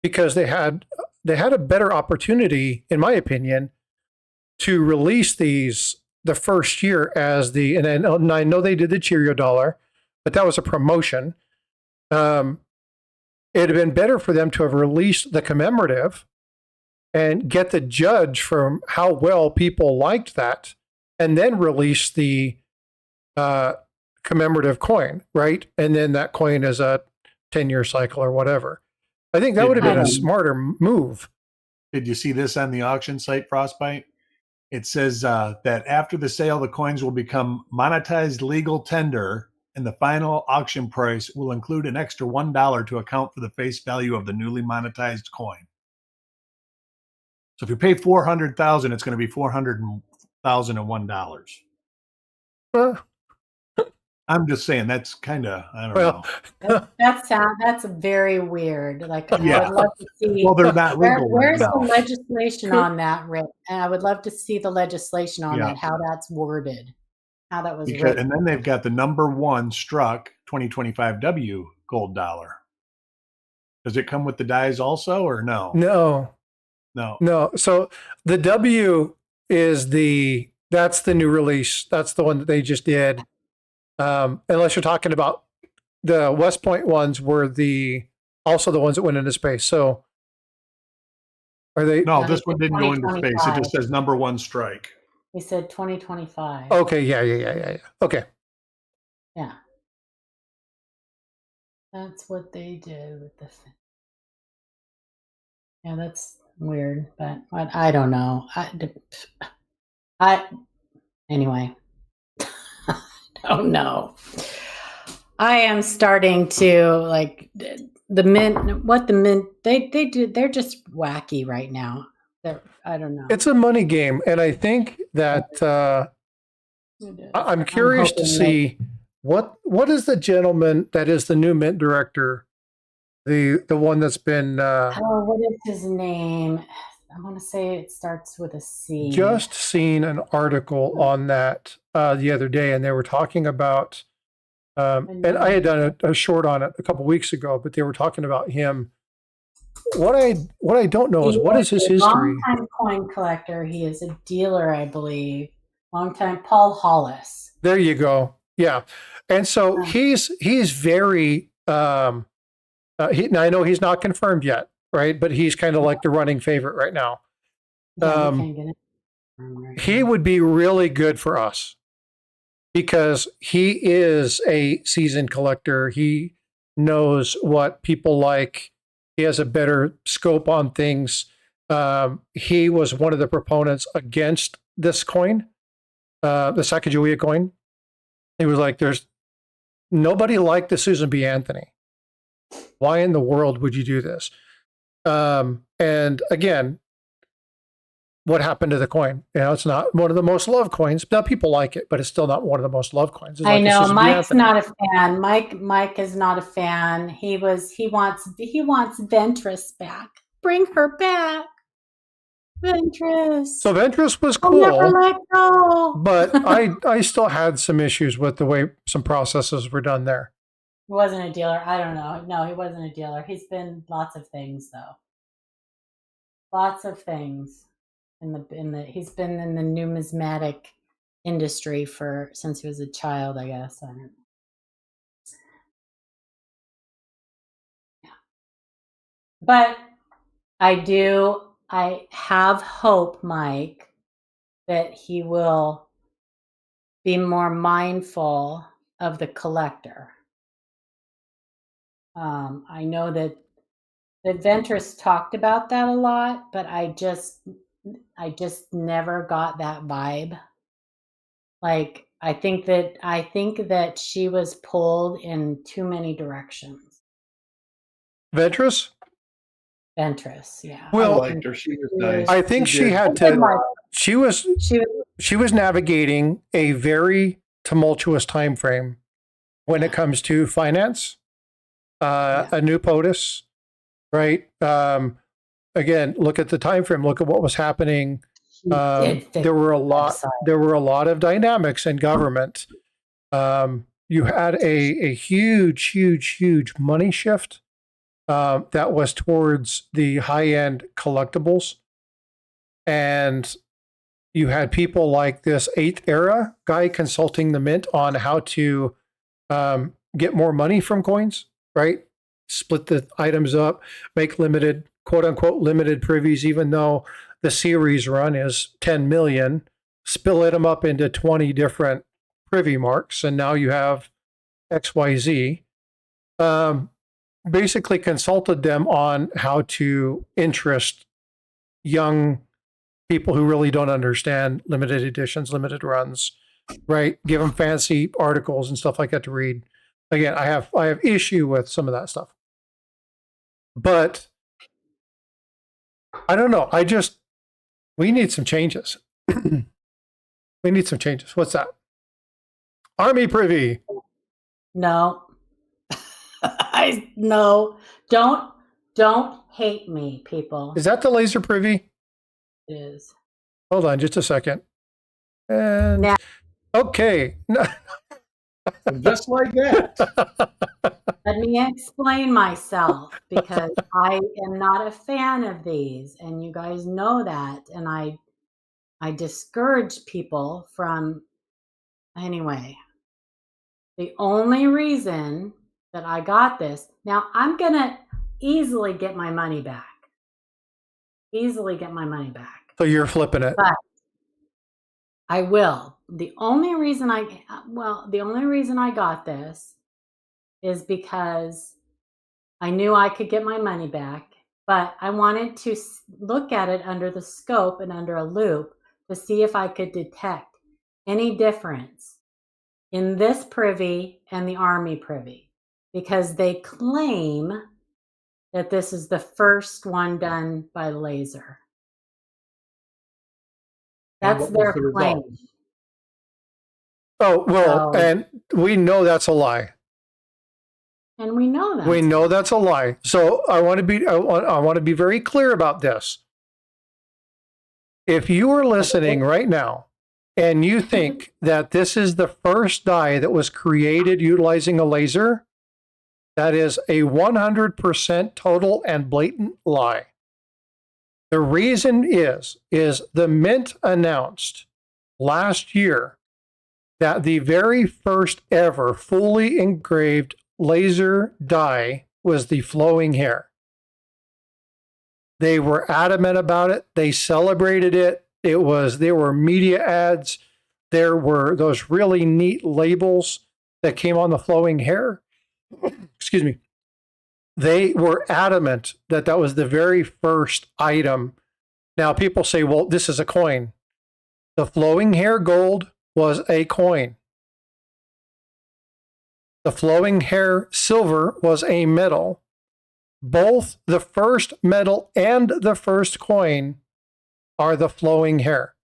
because they had a better opportunity, in my opinion, to release these the first year as and I know they did the Cheerio dollar, but that was a promotion. It'd have been better for them to have released the commemorative and get the judge from how well people liked that, and then release the commemorative coin, right? And then that coin is a 10-year cycle or whatever. I think that would have been a smarter move. Did you see this on the auction site, Frostbite? It says that after the sale, the coins will become monetized legal tender, and the final auction price will include an extra $1 to account for the face value of the newly monetized coin. So if you pay $400,000, it's going to be $400,001. I'm just saying that's kind of, I don't know. That's very weird. Like, I would love to see. Well, they're not legal. Where's the legislation on that, Rick? And I would love to see the legislation on that, how that's worded, how that was written. And then they've got the number 1 struck 2025 W gold dollar. Does it come with the dies also, or no? No. So the W is that's the new release. That's the one that they just did. Unless you're talking about the West Point ones were also the ones that went into space. So are they? No, this one didn't go into space. It just says number 1 strike. He said 2025. Okay. Yeah. Okay. Yeah. That's what they did with the thing. Yeah, that's weird, but I don't know. Anyway. Oh no. I am starting to like the mint they do. They're just wacky right now. I don't know. It's a money game. And I think that I'm curious to see what is the gentleman that is the new mint director, the one that's been what is his name? I want to say it starts with a C. Just seen an article on that the other day, and they were talking about, and I had done a short on it a couple weeks ago, but they were talking about him. What I don't know is what is his history? Longtime coin collector. He is a dealer, I believe. Longtime Paul Hollis. There you go. Yeah, and so he's very. Now I know he's not confirmed yet. Right, but he's kind of like the running favorite right now. He would be really good for us because he is a seasoned collector. He knows what people like. He has a better scope on things. He was one of the proponents against this coin, the Sacagawea coin. He was like, "There's nobody like the Susan B. Anthony. Why in the world would you do this?" And again, what happened to the coin? It's not one of the most loved coins. Now people like it, but it's still not one of the most loved coins. I know Mike's not a fan. Mike is not a fan. He wants Ventress back. Bring her back. Ventress. So Ventress was cool. I'll never let go. But I still had some issues with the way some processes were done there. He wasn't a dealer. I don't know. No, he wasn't a dealer. He's been lots of things though. Lots of things he's been in the numismatic industry since he was a child, I guess. I don't know. Yeah. But I have hope, Mike, that he will be more mindful of the collector. I know that Ventress talked about that a lot, but I just never got that vibe. Like I think that she was pulled in too many directions. Ventress, yeah. Well, I liked her. She was nice. I think she had to. She was navigating a very tumultuous time frame when it comes to finance. A new POTUS, right? again, look at the time frame. Look at what was happening. There were a lot of dynamics in government. You had a huge money shift that was towards the high-end collectibles. And you had people like this 8th era guy consulting the mint on how to get more money from coins, right? Split the items up, make limited, quote unquote, limited privies, even though the series run is 10 million, split them up into 20 different privy marks. And now you have XYZ. Basically consulted them on how to interest young people who really don't understand limited editions, limited runs, right? Give them fancy articles and stuff like that to read. Again, I have issue with some of that stuff, but I don't know. We need some changes. We need some changes. What's that? Army privy. No. No. Don't hate me, people. Is that the laser privy? It is. Hold on just a second. And Now, okay. Just like that. let me explain myself, because I am not a fan of these, and you guys know that. And I discourage people from, anyway. The only reason that I got this, now I'm going to easily get my money back. Easily get my money back. So you're flipping it. But I will. The only reason I got this is because I knew I could get my money back, but I wanted to look at it under the scope and under a loop to see if I could detect any difference in this privy and the Army privy, because they claim that this is the first one done by laser. That's their claim. Oh, well, and we know that's a lie. And we know that. We know that's a lie. So I want to be very clear about this. If you are listening right now and you think that this is the first die that was created utilizing a laser, that is a 100% total and blatant lie. The reason is the mint announced last year that the very first ever fully engraved laser die was the flowing hair. They were adamant about it. They celebrated it. There were media ads. There were those really neat labels that came on the flowing hair. Excuse me. They were adamant that that was the very first item. Now people say, well, this is a coin. The flowing hair gold was a coin. The flowing hair silver was a metal. Both the first metal and the first coin are the flowing hair,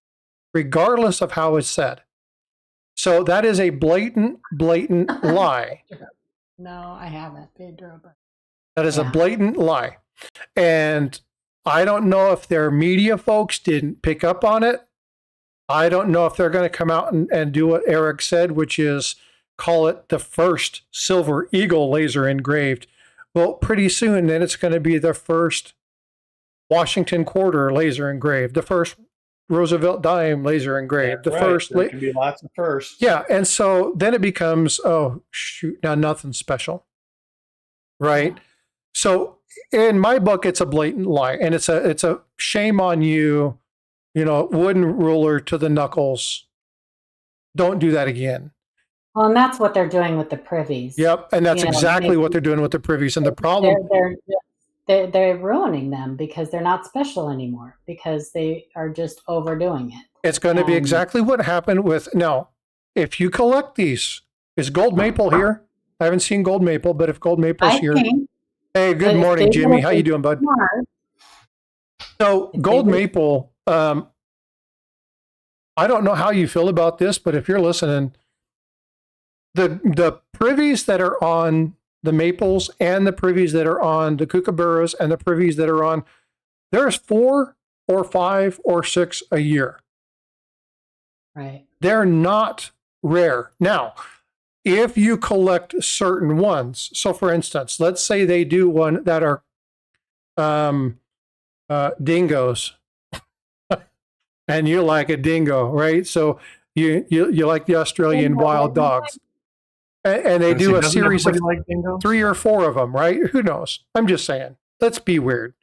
regardless of how it's said. So that is a blatant lie. No, I haven't, Pedro. That is a blatant lie. And I don't know if their media folks didn't pick up on it. I don't know if they're going to come out and do what Eric said, which is call it the first silver eagle laser engraved. Well, pretty soon, then it's going to be the first Washington quarter laser engraved, the first Roosevelt dime laser engraved, the first. There can be lots of firsts. Yeah, and so then it becomes, oh shoot, now nothing special, right? Yeah. So in my book, it's a blatant lie, and it's a shame on you, wooden ruler to the knuckles. Don't do that again. Well, and that's what they're doing with the privies. Yep, and that's exactly what they're doing with the privies. And the problem, they're ruining them because they're not special anymore, because they are just overdoing it. It's going to be exactly what happened with, now, if you collect these, is gold maple here? I haven't seen gold maple, but if gold maple's here. Hey, good morning, Jimmy. How you doing, bud? So gold maple, I don't know how you feel about this, but if you're listening, the privies that are on the maples and the privies that are on the kookaburras and the privies that are on There's 4 or 5 or 6 a year. Right. They're not rare. Now, if you collect certain ones, so for instance, let's say they do one that are dingoes, and you like a dingo, right? So you like the Australian wild dogs, and they do a series of like 3 or 4 of them, right? Who knows? I'm just saying. Let's be weird.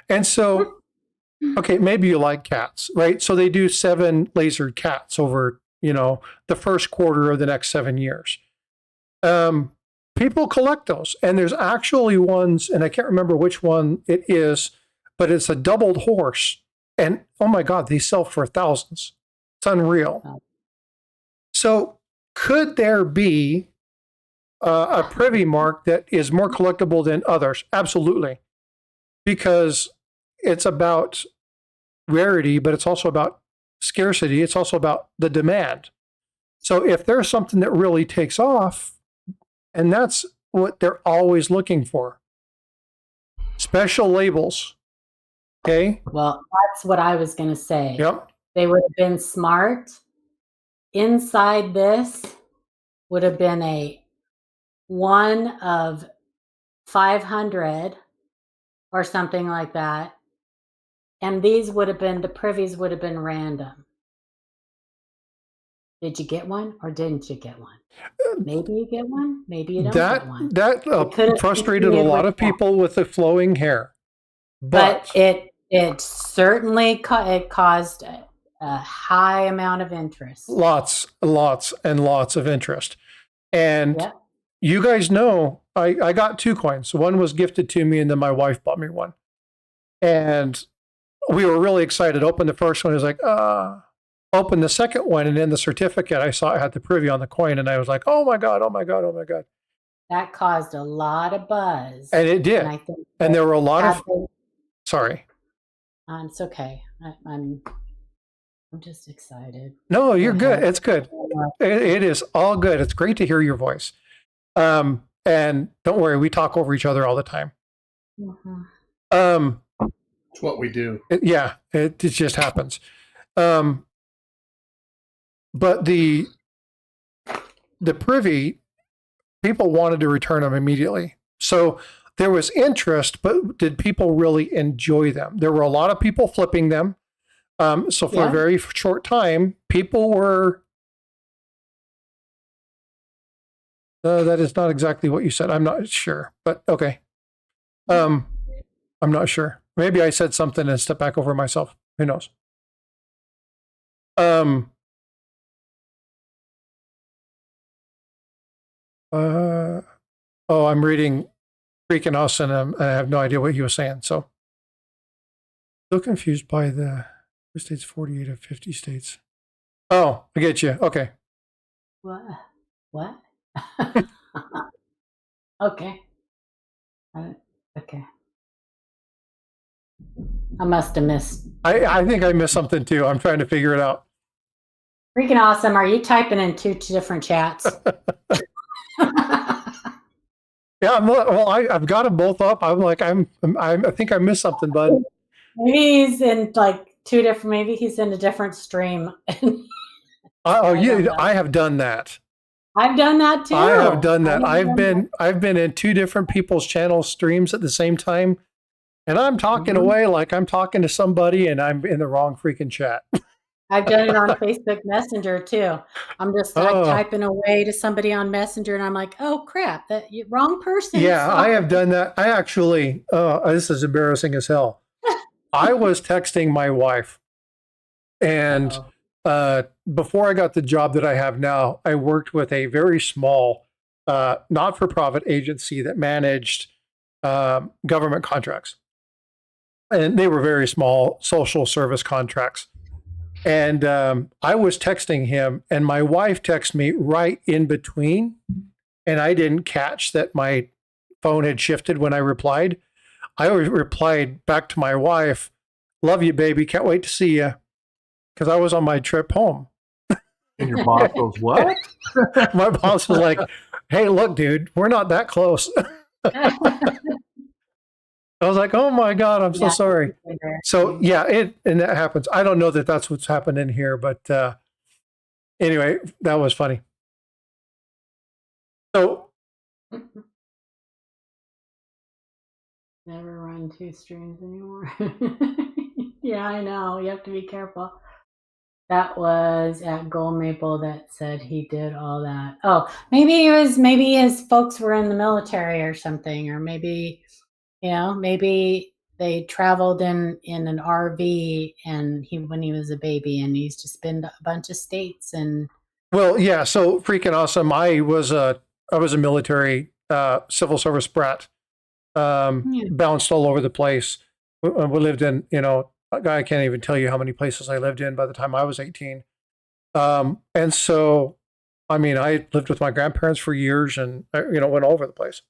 And so, okay, maybe you like cats, right? So they do 7 lasered cats over, the first quarter of the next 7 years. People collect those, and there's actually ones, and I can't remember which one it is, but it's a doubled horse, and oh my God, they sell for thousands. It's unreal. So could there be a privy mark that is more collectible than others? Absolutely, because it's about rarity, but it's also about scarcity. It's also about the demand. So if there's something that really takes off, and that's what they're always looking for, special labels. Okay. Well, that's what I was going to say. Yep. They would have been smart. Inside this would have been a 1 of 500 or something like that. And these would have been, the privies would have been random. Did you get one or didn't you get one? Maybe you get one, maybe you don't get one. That frustrated a lot of people with the flowing hair. But it certainly caused a high amount of interest. Lots and lots of interest. And you guys know, I got 2 coins. One was gifted to me, and then my wife bought me one. And we were really excited. Opened the first one. I was like, opened the second one, and in the certificate, I saw it had the privy on the coin, and I was like, oh my God, oh my God, oh my God. That caused a lot of buzz. And it did. And there were a lot of... Sorry. It's okay. I'm just excited. No, you're good. It's good. It is all good. It's great to hear your voice. And don't worry, we talk over each other all the time. It's what we do. It just happens. But the privy, people wanted to return them immediately. So there was interest, but did people really enjoy them? There were a lot of people flipping them. So for a very short time, people were... that is not exactly what you said. I'm not sure, but okay. I'm not sure. Maybe I said something and stepped back over myself. Who knows? I'm reading Freaking Us, and I have no idea what he was saying. So, still confused by the states, 48 of 50 states. Oh, I get you. Okay. What? Okay. Okay. I must have missed. I think I missed something too. I'm trying to figure it out. Freaking awesome. Are you typing in 2 different chats? Yeah, I've got them both up. I'm like, I think I missed something, bud. Maybe he's in like 2 different. Maybe he's in a different stream. I have done that. I've done that too. I have done that. I've been in 2 different people's channel streams at the same time, and I'm talking away like I'm talking to somebody, and I'm in the wrong freaking chat. I've done it on Facebook Messenger too. I'm just typing away to somebody on Messenger, and I'm like, "Oh crap, wrong person." Yeah, I have done that. I actually, this is embarrassing as hell. I was texting my wife, and before I got the job that I have now, I worked with a very small, not-for-profit agency that managed government contracts, and they were very small social service contracts. And I was texting him, and my wife texted me right in between, and I didn't catch that my phone had shifted when I replied. I replied back to my wife, "Love you, baby. Can't wait to see you," because I was on my trip home. And your boss goes, "What?" My boss was like, "Hey, look, dude, we're not that close." I was like, oh my God, I'm so Yeah, sorry. it's So embarrassing. yeah, and that happens. I don't know that that's what's happened in here, but anyway, that was funny. So Never run two streams anymore. Yeah, I know. You have to be careful. That was at Gold Maple that said he did all that. Oh, maybe his folks were in the military or something, or maybe maybe they traveled in an RV and when he was a baby and he used to spin a bunch of states and well, yeah, so freaking awesome. I was a military civil service brat. yeah. Bounced all over the place. We lived in, I can't even tell you how many places I lived in by the time I was 18. And so, I mean, I lived with my grandparents for years and, went all over the place.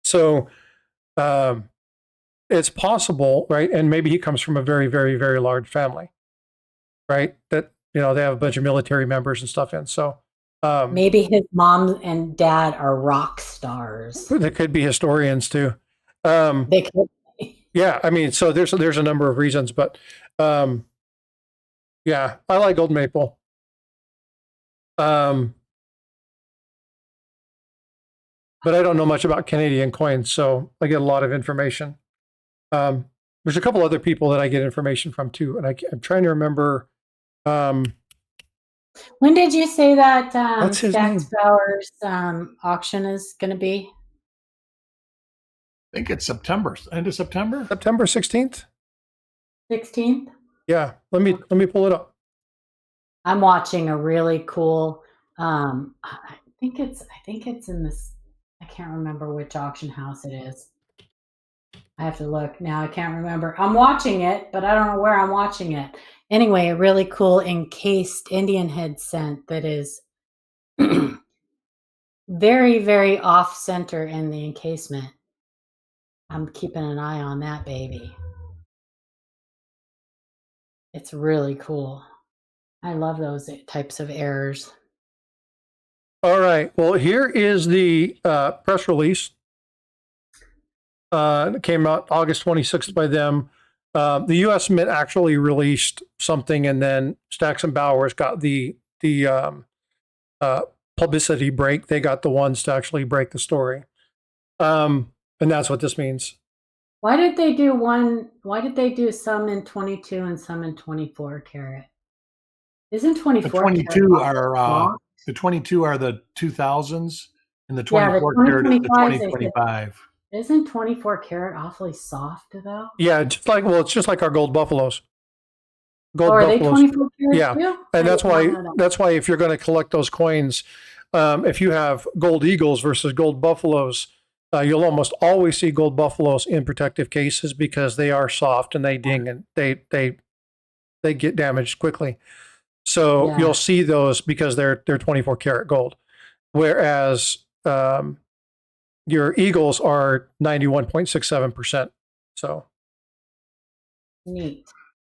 So, um, it's possible, right? And maybe he comes from a very, very, very large family, right? That, they have a bunch of military members and stuff in. So, Maybe his mom and dad are rock stars. there could be historians too. Um, They could. yeah, I mean, so there's a number of reasons, but um, yeah, I like Gold Maple. But I don't know much about Canadian coins, so I get a lot of information. There's a couple other people that I get information from too, and I'm trying to remember. When did you say that What's his name? Stacksbauer's auction is going to be? I think it's September, end of September. September 16th. 16th. Yeah, let me pull it up. I'm watching a really cool. I think it's in this. I can't remember which auction house it is. I have to look now. I can't remember. I'm watching it, but I don't know where I'm watching it. Anyway, a really cool encased Indian head scent that is very, very off center in the encasement. I'm keeping an eye on that baby. It's really cool. I love those types of errors. All right. Well, here is the press release. It came out August 26th by them. The U.S. Mint actually released something, and then Stacks and Bowers got the publicity break. They got the ones to actually break the story, and that's what this means. Why did they do one? Why did they do some in 22 and some in 24 karat? Isn't 24 The 22 karat are the 22 are the 2000s, and the Yeah, the 24 karat is the 2025s, they said- 2025. Isn't 24 karat awfully soft though? Yeah, it's just like our gold buffaloes. Gold Are they buffaloes. 24 karat Yeah, too? and I that's did not why know that. that's why if you're going to collect those coins, if you have gold eagles versus gold buffaloes, you'll almost always see gold buffaloes in protective cases because they are soft and they ding and they get damaged quickly. So Yeah. you'll see those because they're 24 karat gold, whereas your eagles are 91.67%. So Neat.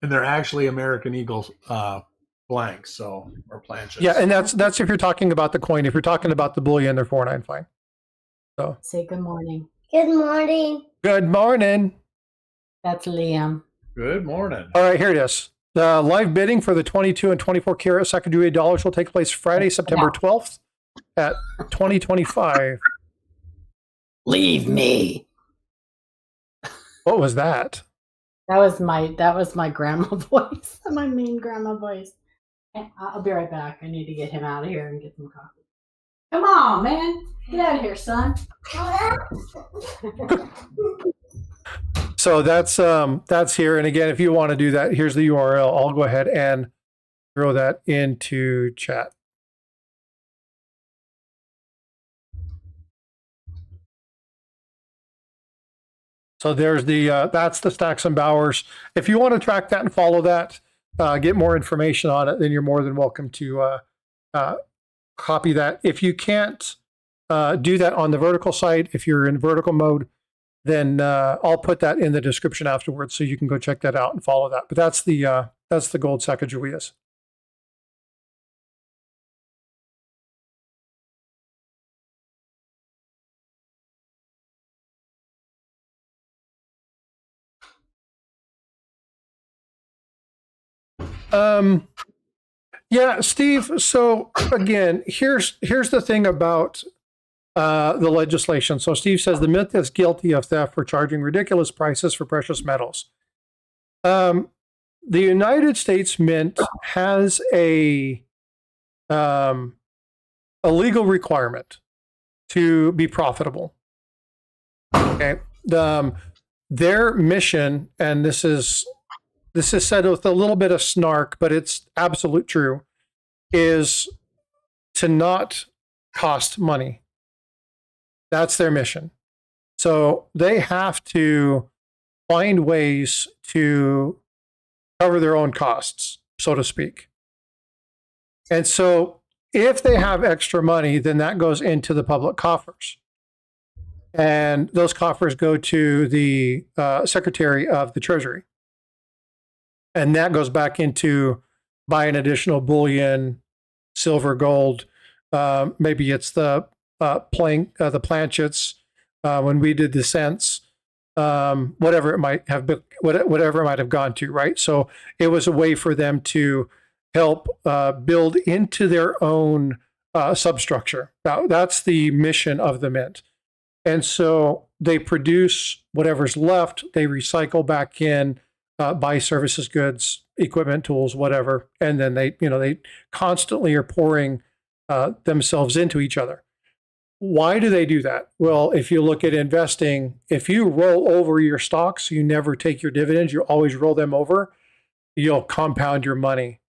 And they're actually American Eagles blanks, so or planches. yeah, and that's if you're talking about the coin. If you're talking about the bullion, they're 495. So Say good morning. Good morning. good morning. That's Liam. Good morning. All right, here it is. The live bidding for the 22 and 24 karat secondary dollars will take place Friday, September 12th at 2025. Leave me. What was that? That was my grandma voice. My mean grandma voice. I'll be right back. I need to get him out of here and get some coffee. Come on, man. Get out of here, son. So that's here. And again, if you want to do that, here's the URL. I'll go ahead and throw that into chat. So there's that's the Stacks and Bowers. If you want to track that and follow that, get more information on it, then you're more than welcome to copy that. If you can't do that on the vertical side, if you're in vertical mode, then I'll put that in the description afterwards, so you can go check that out and follow that. But that's the gold Sacagaweas. Yeah, Steve. So again, here's the thing about the legislation. So Steve says the mint is guilty of theft for charging ridiculous prices for precious metals. The United States Mint has a legal requirement to be profitable. Okay. Their mission, and this is said with a little bit of snark, but it's absolute true, is to not cost money. That's their mission. So they have to find ways to cover their own costs, so to speak. And so if they have extra money, then that goes into the public coffers. And those coffers go to the Secretary of the Treasury. And that goes back into buying additional bullion, silver, gold. Maybe it's the planchets when we did the cents, whatever it might have been, whatever it might have gone to, right? So it was a way for them to help build into their own substructure. That's the mission of the mint. And so they produce whatever's left, they recycle back in, buy services, goods, equipment, tools, whatever, and then they constantly are pouring themselves into each other. Why do they do that? Well, if you look at investing, if you roll over your stocks, you never take your dividends, you always roll them over, you'll compound your money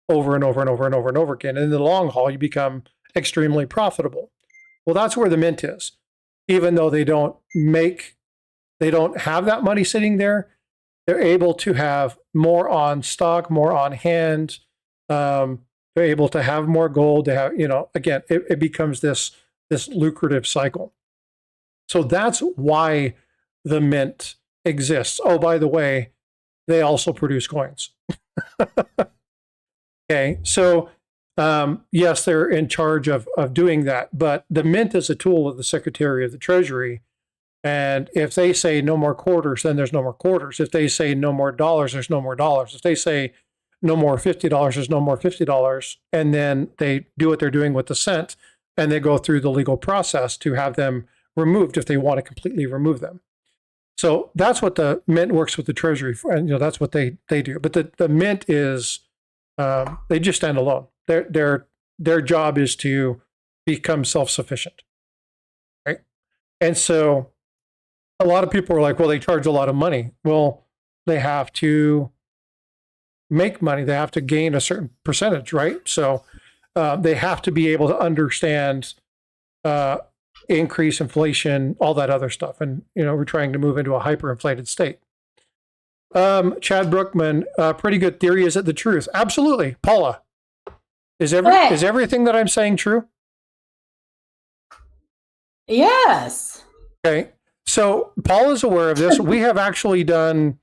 over and over and over and over and over again. And in the long haul, you become extremely profitable. Well, that's where the mint is. Even though they don't have that money sitting there, they're able to have more on stock, more on hand. They're able to have more gold. They have, again, it becomes this lucrative cycle. So that's why the mint exists. Oh, by the way, they also produce coins. Okay, so yes, they're in charge of doing that, but the mint is a tool of the Secretary of the Treasury. And if they say no more quarters, then there's no more quarters. If they say no more dollars, there's no more dollars. If they say no more $50, there's no more $50. And then they do what they're doing with the cent, and they go through the legal process to have them removed if they want to completely remove them. So that's what the mint works with the Treasury for, and that's what they do. But the mint is they just stand alone. Their job is to become self-sufficient, right? And so a lot of people are like, well, they charge a lot of money. Well, they have to make money. They have to gain a certain percentage, right? So they have to be able to understand increase, inflation, all that other stuff. And, we're trying to move into a hyperinflated state. Chad Brookman, pretty good theory. Is it the truth? Absolutely. Paula, is everything that I'm saying true? Yes. Okay. So Paula's aware of this. We have actually done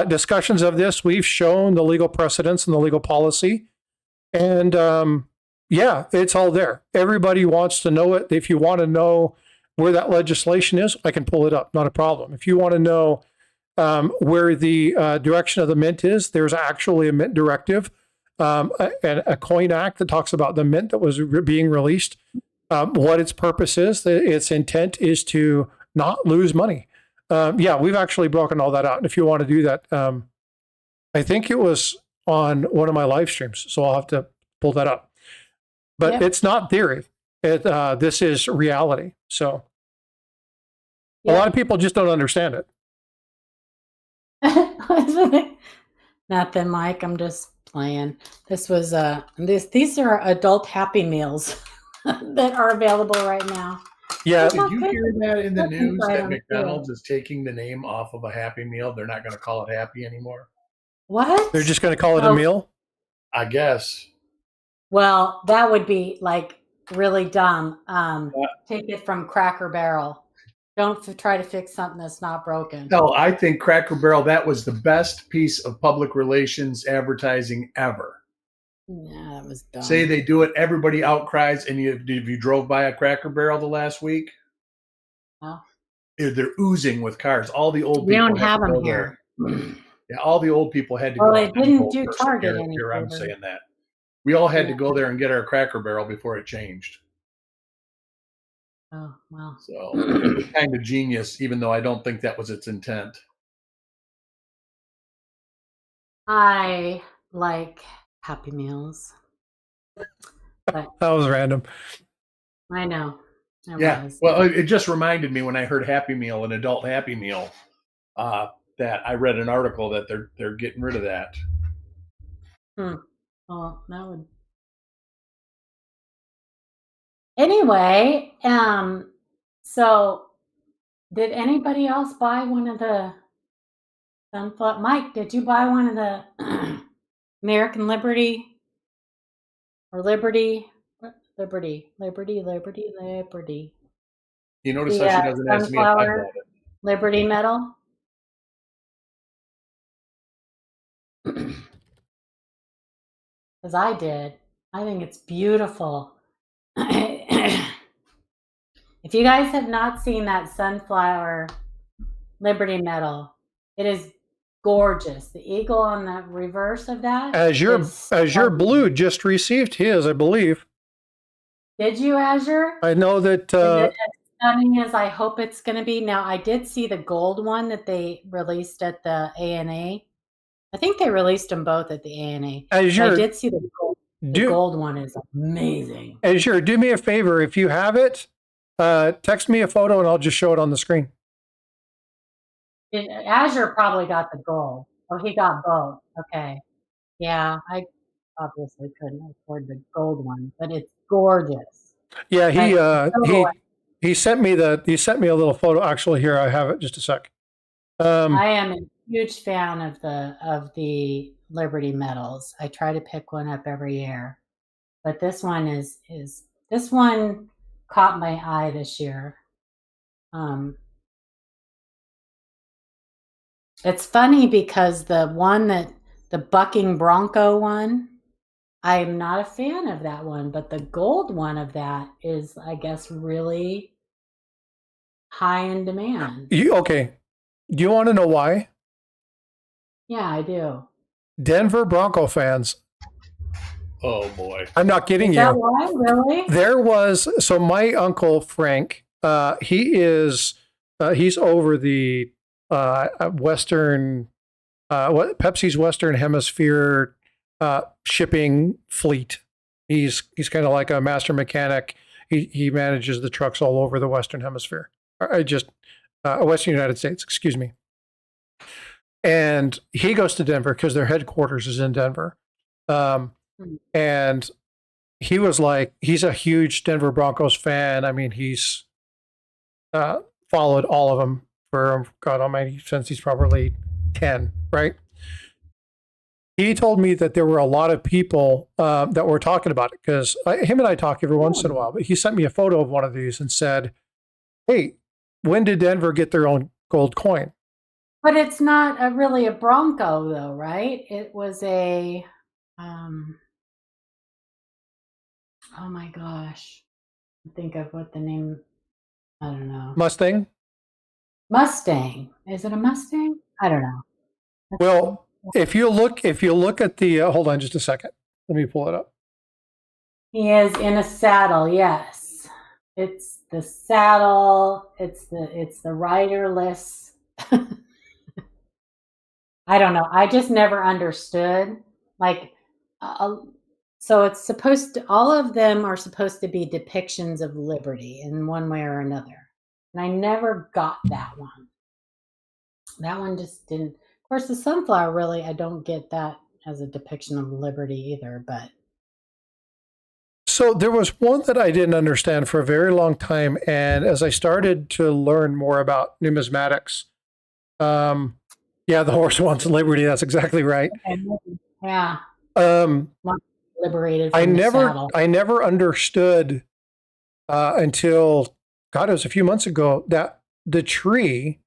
discussions of this. We've shown the legal precedents and the legal policy. And yeah, it's all there. Everybody wants to know it. If you want to know where that legislation is, I can pull it up. Not a problem. If you want to know where the direction of the mint is, there's actually a mint directive and a coin act that talks about the mint that was being released, what its purpose is. Its intent is to not lose money. Yeah, we've actually broken all that out. And if you want to do that, I think it was on one of my live streams, so I'll have to pull that up. But It's not theory. This is reality. So a lot of people just don't understand it. Nothing, Mike. I'm just playing. This was these are adult Happy Meals that are available right now. Yeah. Did you hear that in the news that McDonald's is taking the name off of a Happy Meal? They're not going to call it Happy anymore. What? They're just going to call it a meal? I guess. Well, that would be like really dumb. Take it from Cracker Barrel. Don't try to fix something that's not broken. No, I think Cracker Barrel, that was the best piece of public relations advertising ever. Yeah, that was dumb. Say they do it, everybody outcries, and if you drove by a Cracker Barrel the last week, they're oozing with cars. All the old people. We don't have them here. Yeah, all the old people had to Well, go. it didn't do first. Target any Here I'm favor. saying that. We all had to go there and get our Cracker Barrel before it changed. Oh, wow. So it was kind of genius, even though I don't think that was its intent. I like Happy Meals. But That was random. I know. It Yeah. was. Well, it just reminded me when I heard Happy Meal, an adult Happy Meal, that I read an article that they're getting rid of that. Well, that would. Anyway, so did anybody else buy one of the sunflower? Mike, did you buy one of the American Liberty or Liberty? Liberty. You notice The how she doesn't ask me if I sunflower bought it. Liberty medal? Because I did. I think it's beautiful. If you guys have not seen that sunflower Liberty medal, it is gorgeous. The eagle on the reverse of that. Azure Blue just received his, I believe. Did you, Azure? I know that. Is it as stunning as I hope it's going to be? Now, I did see the gold one that they released at the ANA. I think they released them both at the ANA. Azure, I did see the gold. The gold one is amazing. Azure, do me a favor. If you have it, text me a photo and I'll just show it on the screen. Azure probably got the gold. Oh, he got both. Okay. Yeah, I obviously couldn't afford the gold one, but it's gorgeous. Yeah, he sent me a little photo. Actually, here I have it. Just a sec. I am a huge fan of the Liberty medals. I try to pick one up every year, but this one this one caught my eye this year. It's funny because the bucking bronco one, I'm not a fan of that one, but the gold one of that is, I guess, really high in demand. Okay. Do you want to know why? Yeah, I do. Denver Bronco fans. Oh boy. I'm not kidding you. Is that why? Really? So my uncle Frank, he's over the Western, Pepsi's Western Hemisphere shipping fleet. He's kind of like a master mechanic. He manages the trucks all over the Western Hemisphere. Western United States, excuse me. And he goes to Denver because their headquarters is in Denver. And he was like, he's a huge Denver Broncos fan. I mean, he's followed all of them for, God almighty, since he's probably 10, right? He told me that there were a lot of people that were talking about it because him and I talk every once in a while, but he sent me a photo of one of these and said, hey, when did Denver get their own gold coin? But it's not really a Bronco though, right? It was a, oh my gosh. Think of what the name, I don't know. Mustang? Is it a Mustang? I don't know. Well, if you look at the, hold on just a second. Let me pull it up. He is in a saddle. Yes. It's the saddle. It's the riderless. I don't know. I just never understood. Like, so it's supposed to, all of them are supposed to be depictions of liberty in one way or another. And I never got that one. That one just didn't. Of course, the sunflower, really, I don't get that as a depiction of liberty either, but. So there was one that I didn't understand for a very long time. And as I started to learn more about numismatics, yeah, the horse wants liberty. That's exactly right. Yeah. Liberated. I never understood until, God, it was a few months ago that the tree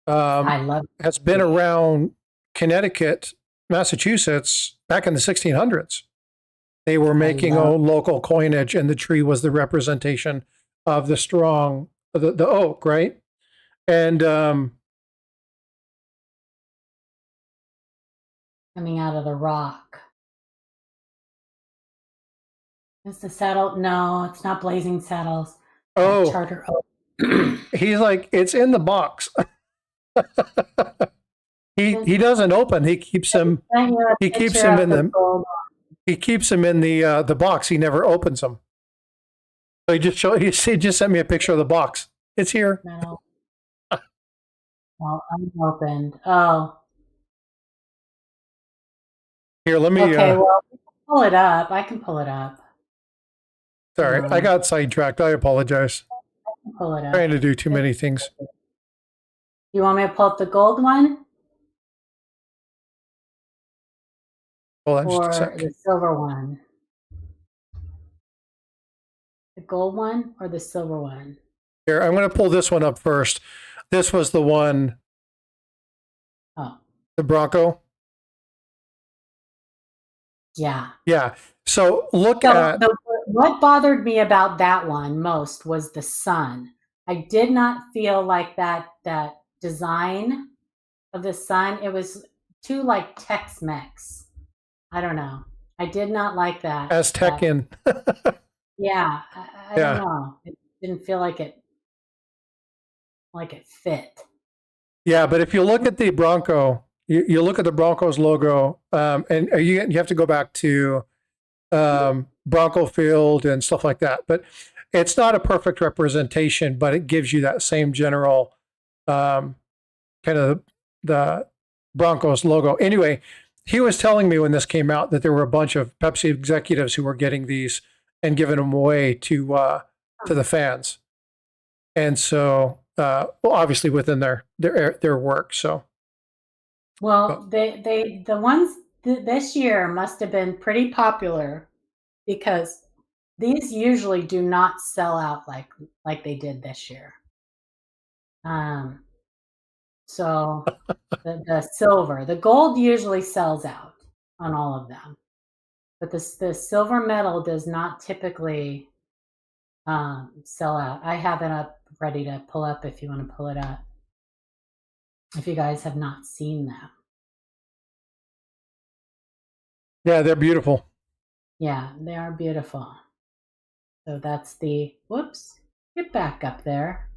has been around Connecticut, Massachusetts back in the 1600s. They were making own local coinage, and the tree was the representation of the strong, the oak, right? And coming out of the rock. Is the saddle? No, it's not Blazing Saddles. Oh, Charter. he's like, it's in the box. he doesn't open. He keeps them. He keeps them in them. He keeps them in the box. He never opens them. So he just sent me a picture of the box. It's here. No. Well, unopened. Oh. Here, let me. Okay, well, pull it up. I can pull it up. Sorry, I got sidetracked. I apologize. I can pull it up. Trying to do too many things. You want me to pull up the gold one? Hold on just a Or sec. the silver one? The gold one or the silver one? Here, I'm going to pull this one up first. This was the one. Oh. The Bronco. Yeah. Yeah. So look at. What bothered me about that one most was the sun. I did not feel like that design of the sun. It was too like Tex-Mex. I don't know. I did not like that. Aztecian. Yeah. I don't know. It didn't feel like it fit. Yeah, but if you look at the Bronco, you look at the Broncos logo, and you have to go back to Bronco Field and stuff like that. But it's not a perfect representation, but it gives you that same general kind of the Broncos logo. Anyway, he was telling me when this came out that there were a bunch of Pepsi executives who were getting these and giving them away to the fans, and so well, obviously within their work. So, well, the ones this year must have been pretty popular because these usually do not sell out like they did this year. So the silver, the gold usually sells out on all of them, but the silver medal does not typically sell out. I have it up ready to pull up if you want to pull it up. If you guys have not seen them. yeah, they're beautiful. Yeah, they are beautiful. So that's the, whoops, get back up there.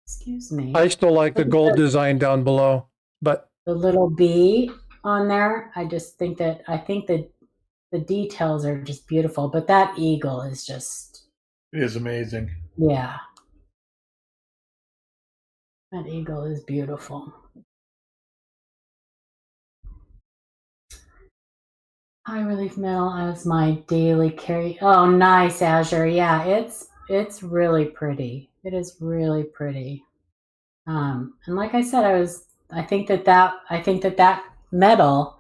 Excuse me. I still like the gold design down below, but the little bee on there, I think that the details are just beautiful, but that eagle is just, it is amazing. Yeah. That eagle is beautiful. High relief metal as my daily carry. Oh, nice, Azure. Yeah, it's really pretty. It is really pretty. And like I said, I think that medal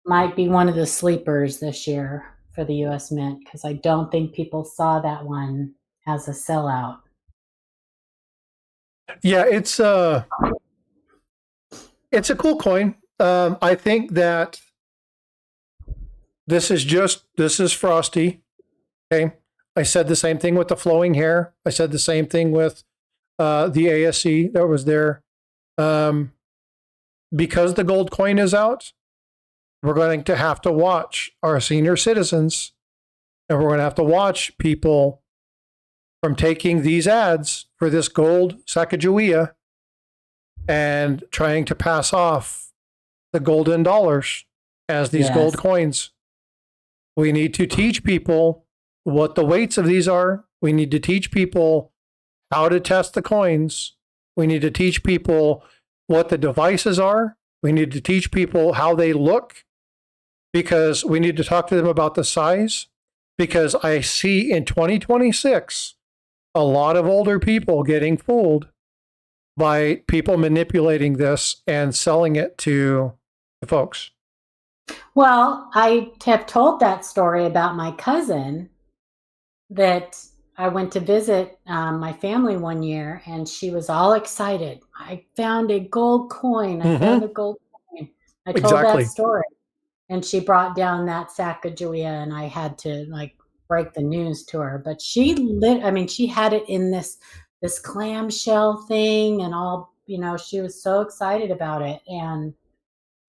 might be one of the sleepers this year for the U.S. Mint because I don't think people saw that one as a sellout. Yeah, it's a cool coin. I think that this is Frosty. Okay. I said the same thing with the flowing hair. I said the same thing with the ASC that was there. Because the gold coin is out, we're going to have to watch our senior citizens, and we're going to have to watch people from taking these ads for this gold Sacagawea and trying to pass off the golden dollars as these gold coins. We need to teach people what the weights of these are. We need to teach people how to test the coins. We need to teach people what the devices are. We need to teach people how they look, because we need to talk to them about the size, because I see in 2026 a lot of older people getting fooled by people manipulating this and selling it to the folks. Well, I have told that story about my cousin that I went to visit my family one year, and she was all excited. I found a gold coin. I found a gold coin. I told that story, and she brought down that Sacagawea, and I had to break the news to her. But she had it in this clamshell thing, and all. She was so excited about it, and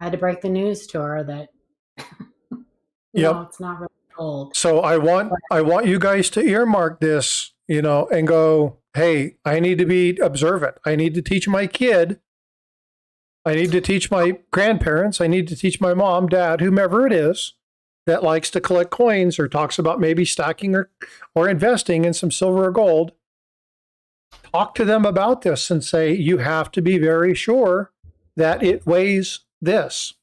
I had to break the news to her that Yep. No, it's not really gold. So I want you guys to earmark this, and go, hey, I need to be observant. I need to teach my kid. I need to teach my grandparents. I need to teach my mom, dad, whomever it is that likes to collect coins or talks about maybe stacking or investing in some silver or gold. Talk to them about this and say, you have to be very sure that it weighs this.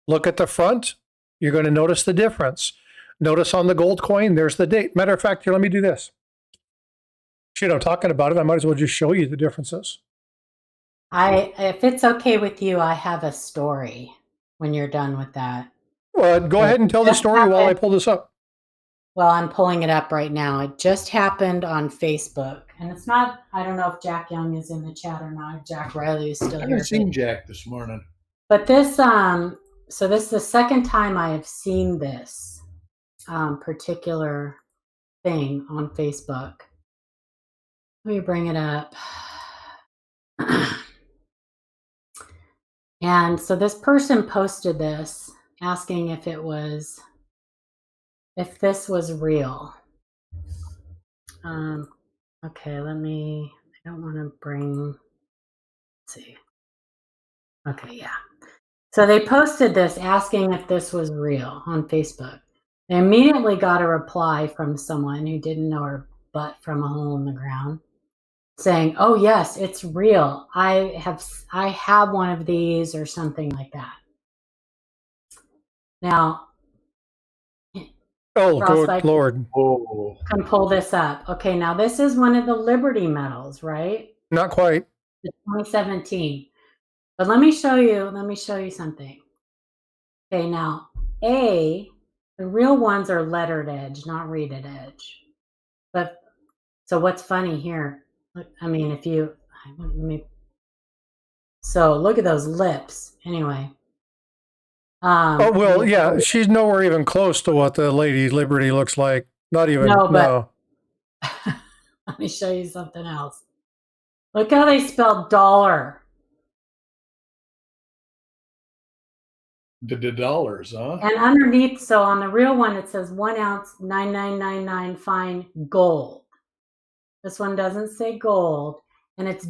Look at the front. You're going to notice the difference. Notice on the gold coin, there's the date. Matter of fact, here, let me do this. Shit, I'm talking about it. I might as well just show you the differences. If it's okay with you, I have a story when you're done with that. Go ahead and tell the story while I pull this up. Well, I'm pulling it up right now. It just happened on Facebook. And it's not, I don't know if Jack Young is in the chat or not. Jack Riley is still here. I haven't seen Jack this morning. But this, so this is the second time I have seen this particular thing on Facebook. Let me bring it up. And so this person posted this, asking if this was real. Okay, I don't want to let's see. Okay, yeah. So they posted this asking if this was real on Facebook. They immediately got a reply from someone who didn't know her butt from a hole in the ground, saying, "Oh yes, it's real. I have one of these," or something like that. Now, oh, good Lord. Can pull this up. Okay, now this is one of the Liberty medals, right? Not quite. The 2017. But let me show you something. Okay, now the real ones are lettered edge, not reeded edge. But so what's funny here? Look, so look at those lips. Anyway. Oh, well, yeah, she's nowhere even close to what the Lady Liberty looks like. Not even. No. Let me show you something else. Look how they spelled dollar. The dollars, huh? And underneath, so on the real one, it says 1 ounce, 9999 fine gold. This one doesn't say gold, and it's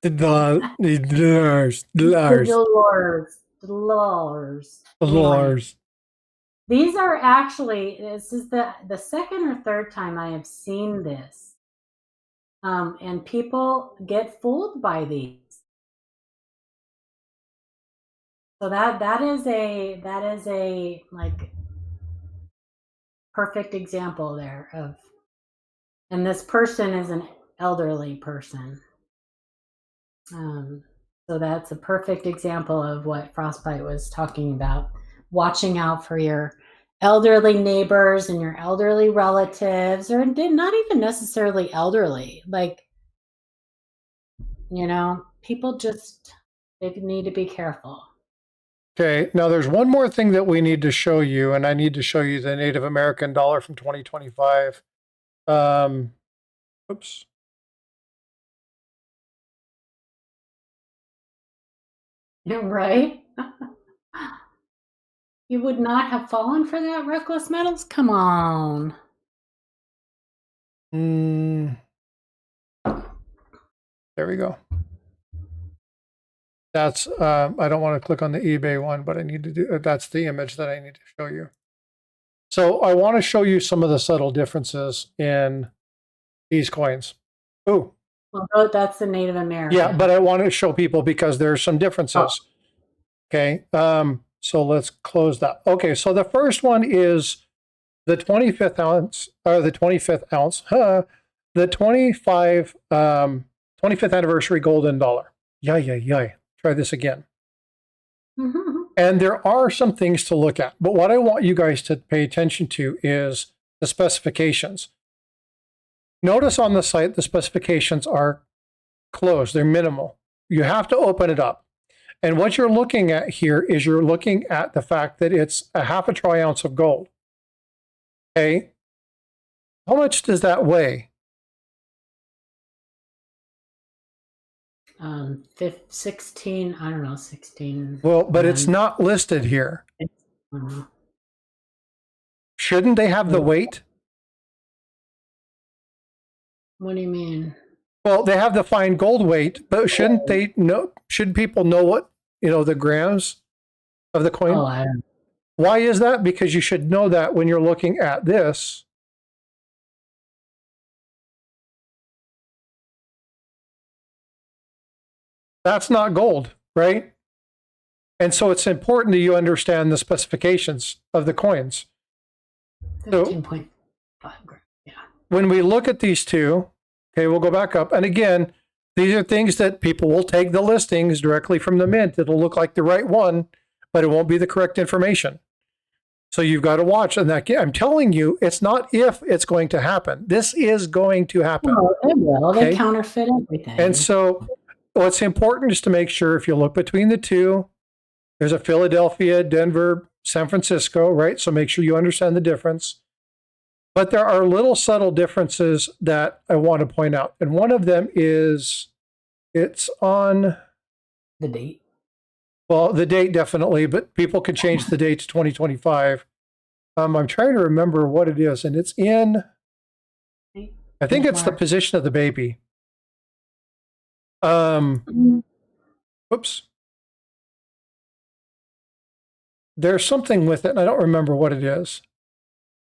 dollars. These are actually, this is the second or third time I have seen this, and people get fooled by these. So that is a like perfect example there of, and this person is an elderly person. So that's a perfect example of what Frostbite was talking about. Watching out for your elderly neighbors and your elderly relatives, or not even necessarily elderly. Like, people they need to be careful. Okay, now there's one more thing that we need to show you, and I need to show you the Native American dollar from 2025. Oops. You're right. You would not have fallen for that, Reckless Metals? Come on. There we go. That's, I don't want to click on the eBay one, but I need to do, that's the image that I need to show you. So I want to show you some of the subtle differences in these coins. Oh. Well, that's the Native American. Yeah, but I want to show people because there's some differences. Oh. Okay, so let's close that. Okay, so the first one is the 25th ounce, or the 25th ounce, the 25th anniversary golden dollar. Yay. Try this again. Mm-hmm. And there are some things to look at, but what I want you guys to pay attention to is the specifications. Notice on the site, the specifications are closed. They're minimal. You have to open it up. And what you're looking at here is you're looking at the fact that it's a half a troy ounce of gold. Okay. How much does that weigh? 16, I don't know, 16. Well, but it's not listed here. Shouldn't they have the weight? What do you mean? Well, they have the fine gold weight, but shouldn't they know? Should people know what, the grams of the coin? Oh, I don't know. Why is that? Because you should know that when you're looking at this. That's not gold, right? And so it's important that you understand the specifications of the coins. 15.5 grams. Yeah. When we look at these two, okay, we'll go back up. And again, these are things that people will take the listings directly from the mint. It'll look like the right one, but it won't be the correct information. So you've got to watch. And that, I'm telling you, it's not if it's going to happen. This is going to happen. Oh, it will. They counterfeit everything. And so what's important is to make sure if you look between the two, there's a Philadelphia, Denver, San Francisco, right? So make sure you understand the difference. But there are little subtle differences that I want to point out. And one of them is it's on the date. Well, the date definitely, but people can change the date to 2025. I'm trying to remember what it is, and it's in, I think it's the position of the baby. Oops. There's something with it, and I don't remember what it is.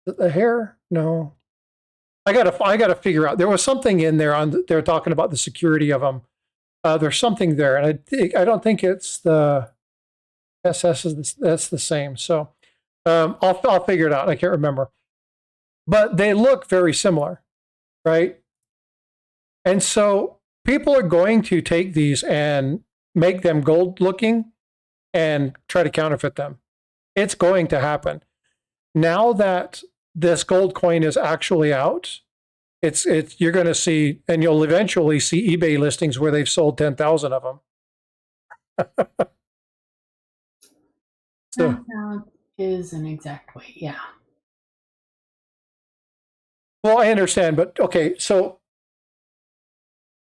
Is it the hair? No. I gotta figure out. There was something in there they're talking about the security of them. There's something there, and I don't think it's the SS that's the same. So I'll figure it out. I can't remember, but they look very similar, right? And so people are going to take these and make them gold looking and try to counterfeit them. It's going to happen. Now that this gold coin is actually out, you're going to see, and you'll eventually see eBay listings where they've sold 10,000 of them. So is an exact weight, yeah. Well, I understand, but okay. So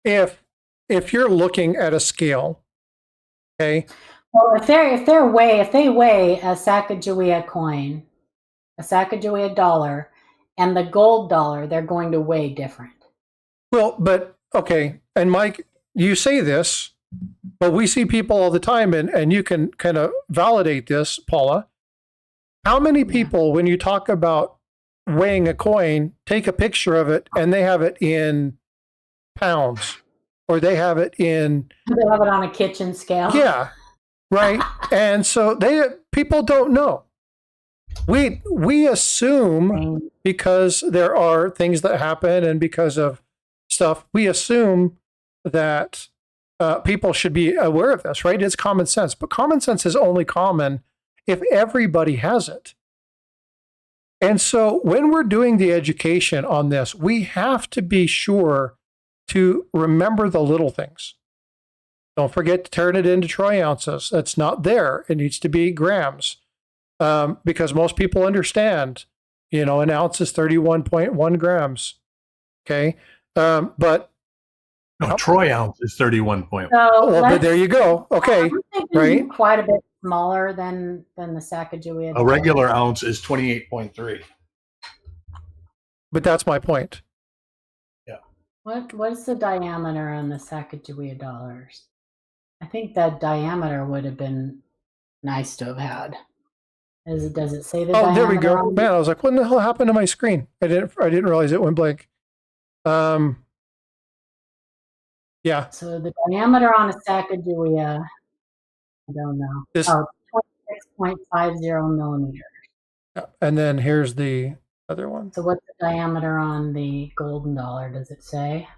if you're looking at a scale, okay. Well, if they weigh a Sacagawea coin, a Sacagawea dollar, and the gold dollar, they're going to weigh different. Well, but okay, and Mike, you say this, but we see people all the time, and you can kind of validate this, Paula. How many people, when you talk about weighing a coin, take a picture of it and they have it in pounds, or they have it on a kitchen scale? Yeah, right. And so people don't know. We assume, because there are things that happen and because of stuff, we assume that people should be aware of this, right? It's common sense, but common sense is only common if everybody has it. And so when we're doing the education on this, we have to be sure to remember the little things. Don't forget to turn it into troy ounces. That's not there. It needs to be grams, because most people understand, an ounce is 31.1 grams. Okay. But no, troy ounce is 31.1. So but there you go. Okay. Right. Quite a bit smaller than the Sacagawea. A regular ounce is 28.3. But that's my point. Yeah. What's the diameter on the Sacagawea dollars? I think that diameter would have been nice to have had. Does it say the diameter? Oh, there we go. Man, I was like, what the hell happened to my screen? I didn't realize it went blank. Yeah. So the diameter on a Sacagawea, I don't know. 26.50 millimeters. And then here's the other one. So what's the diameter on the golden dollar? Does it say?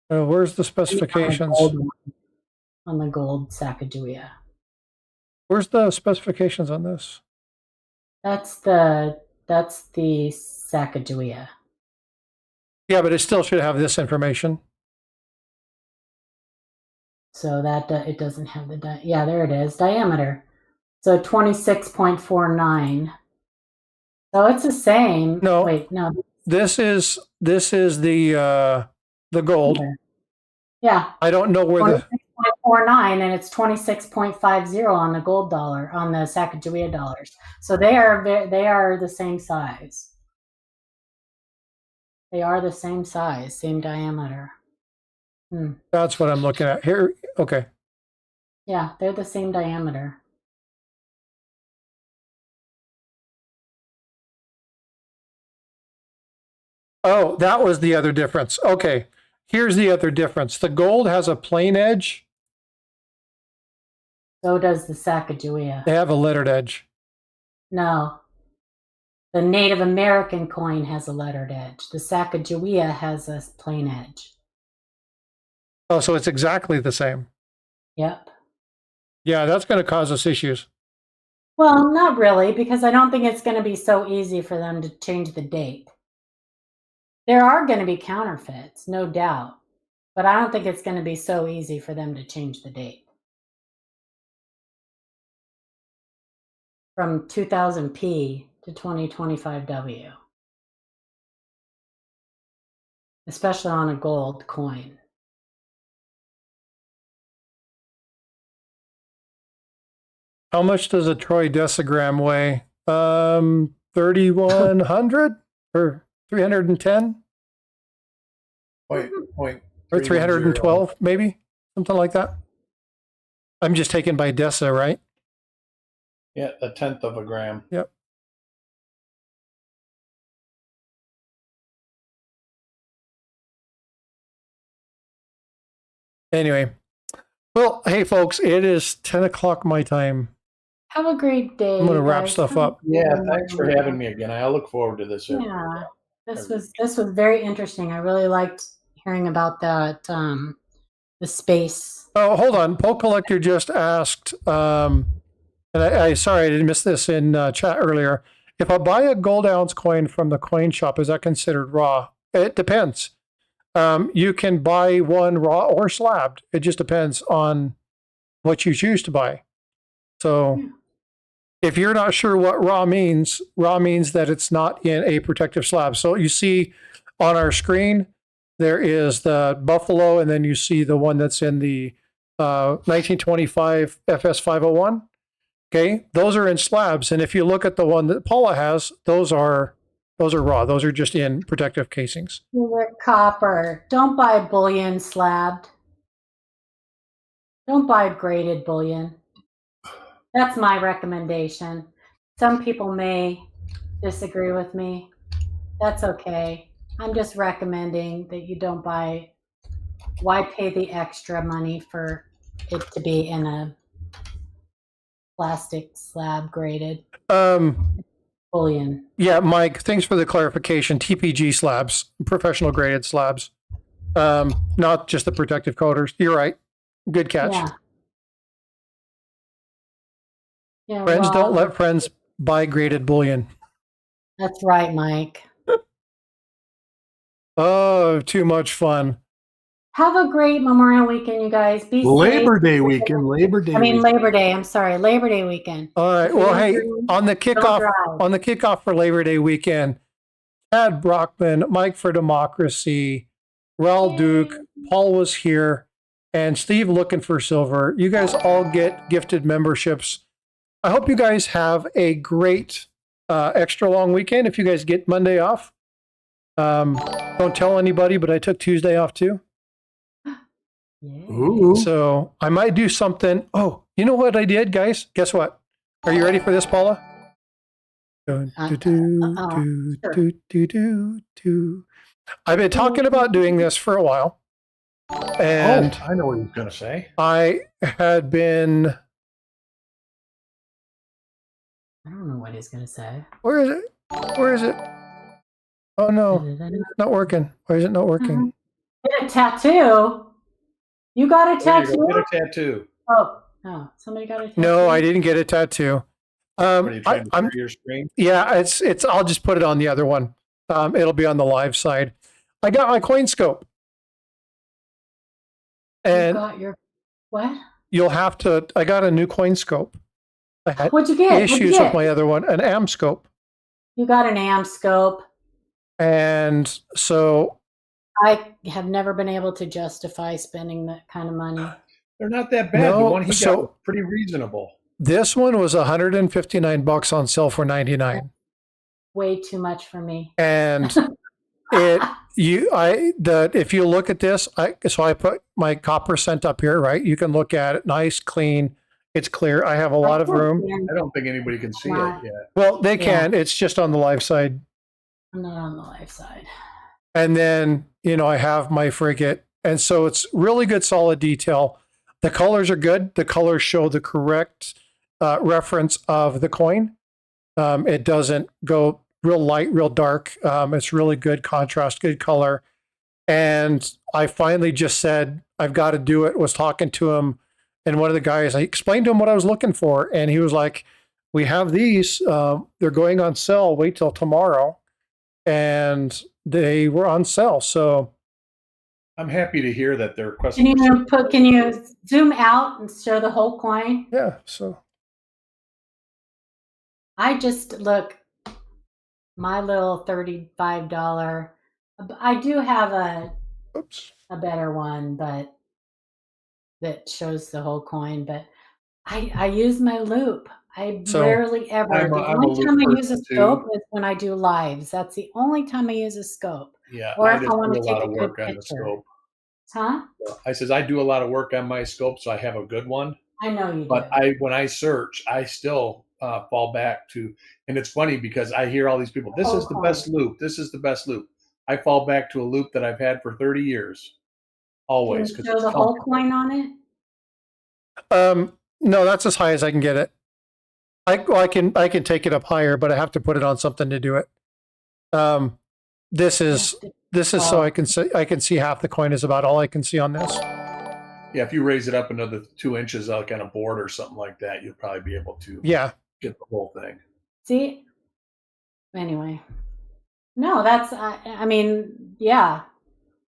Where's the specifications? On the gold Sacagawea. Where's the specifications on this? That's the Sacagawea. Yeah, but it still should have this information. So that it doesn't have yeah, there it is, diameter. So 26.49. So it's the same. No, wait, no. This is the gold. Yeah. I don't know where 26.49 and it's 26.50 on the gold dollar, on the Sacagawea dollars. So they are the same size. They are the same size, same diameter. That's what I'm looking at here. Okay. Yeah, they're the same diameter. Oh, that was the other difference. Okay. Here's the other difference. The gold has a plain edge. So does the Sacagawea. They have a lettered edge. No. The Native American coin has a lettered edge. The Sacagawea has a plain edge. Oh, so it's exactly the same. Yep. Yeah, that's going to cause us issues. Well, not really, because I don't think it's going to be so easy for them to change the date. There are going to be counterfeits, no doubt, but I don't think it's going to be so easy for them to change the date. From 2000p to 2025W. Especially on a gold coin. How much does a Troy decigram weigh? 3,100 or 310? Point Or 312, maybe? Something like that. I'm just taken by deci, right? Yeah, 1/10 of a gram. Yep. Anyway. Well, hey, folks, it is 10 o'clock my time. Have a great day. I'm going to wrap stuff up. Yeah, thanks for having me again. I look forward to this. Yeah, this was very interesting. I really liked hearing about that, the space. Oh, hold on. Poll Collector just asked, and I sorry, I didn't miss this in chat earlier. If I buy a gold ounce coin from the coin shop, is that considered raw? It depends. You can buy one raw or slabbed. It just depends on what you choose to buy. So if you're not sure what raw means that it's not in a protective slab. So you see on our screen, there is the buffalo, and then you see the one that's in the 1925 FS 501. Okay, those are in slabs. And if you look at the one that Paula has, those are raw. Those are just in protective casings. Copper. Don't buy bullion slabbed. Don't buy graded bullion. That's my recommendation. Some people may disagree with me. That's okay. I'm just recommending that you don't buy. Why pay the extra money for it to be in a plastic slab graded bullion? Yeah, Mike, thanks for the clarification. TPG slabs, professional graded slabs, not just the protective coaters. You're right. Good catch. Yeah. Yeah, Friends don't let friends buy graded bullion. That's right, Mike. Oh, too much fun. Have a great Memorial Weekend, you guys. Be Labor safe. Day weekend. Labor Day. Labor Day. I'm sorry, Labor Day weekend. All right. Well, hey, on the kickoff for Labor Day weekend, Chad Brockman, Mike for Democracy, Raul Duke, Paul was here, and Steve looking for silver. You guys all get gifted memberships. I hope you guys have a great extra long weekend. If you guys get Monday off, don't tell anybody, but I took Tuesday off too. Ooh. So I might do something. Oh, you know what I did, guys? Guess what? Are you ready for this, Paula? I've been talking about doing this for a while. And I know what he's going to say. I had been... I don't know what he's going to say. Where is it? Where is it? Oh, no. It's not working. Why is it not working? Get a tattoo? You got a tattoo? Get a tattoo. Oh, no. Somebody got a tattoo? No, I didn't get a tattoo. Are you trying to share your screen? Yeah, it's. I'll just put it on the other one. It'll be on the live side. I got my coin scope. And you got your what? You'll have to. I got a new coin scope. I had What'd you get? Issues with my other one, an AM scope. You got an AM scope. And so I have never been able to justify spending that kind of money. They're not that bad. The No, one he so- got was pretty reasonable. This one was $159 on sale for 99. Way too much for me. And if you look at this, so I put my copper scent up here, right? You can look at it, nice, clean, it's clear. I have a lot of room. I don't think anybody can see it yet. Well, they can. It's just on the live side. I'm not on the live side. And then, I have my frigate. And so it's really good, solid detail. The colors are good. The colors show the correct reference of the coin. It doesn't go real light, real dark. It's really good contrast, good color. And I finally just said, I've got to do it. Was talking to him. And one of the guys, I explained to him what I was looking for. And he was like, we have these. They're going on sale. Wait till tomorrow. And they were on sale. So I'm happy to hear that they're Can you zoom out and show the whole coin? yeah. So I just look, my little $35. I do have a better one, but that shows the whole coin. But I use my loop. I rarely ever. The only time I use a scope is when I do lives. That's the only time I use a scope. Yeah, or I if I want to do a lot take of a good work on the picture. scope. Huh? I says I do a lot of work on my scope, so I have a good one. I know you But do. when I search, I still fall back to, and it's funny because I hear all these people, this is the best loop. This is the best loop. I fall back to a loop that I've had for 30 years. Always. Can you show the whole coin on it? No, that's as high as I can get it. I can take it up higher, but I have to put it on something to do it. This is so I can see half the coin is about all I can see on this. Yeah, if you raise it up another 2 inches like on a board or something like that, you'll probably be able to get the whole thing. See? Anyway. No, that's, I mean, yeah.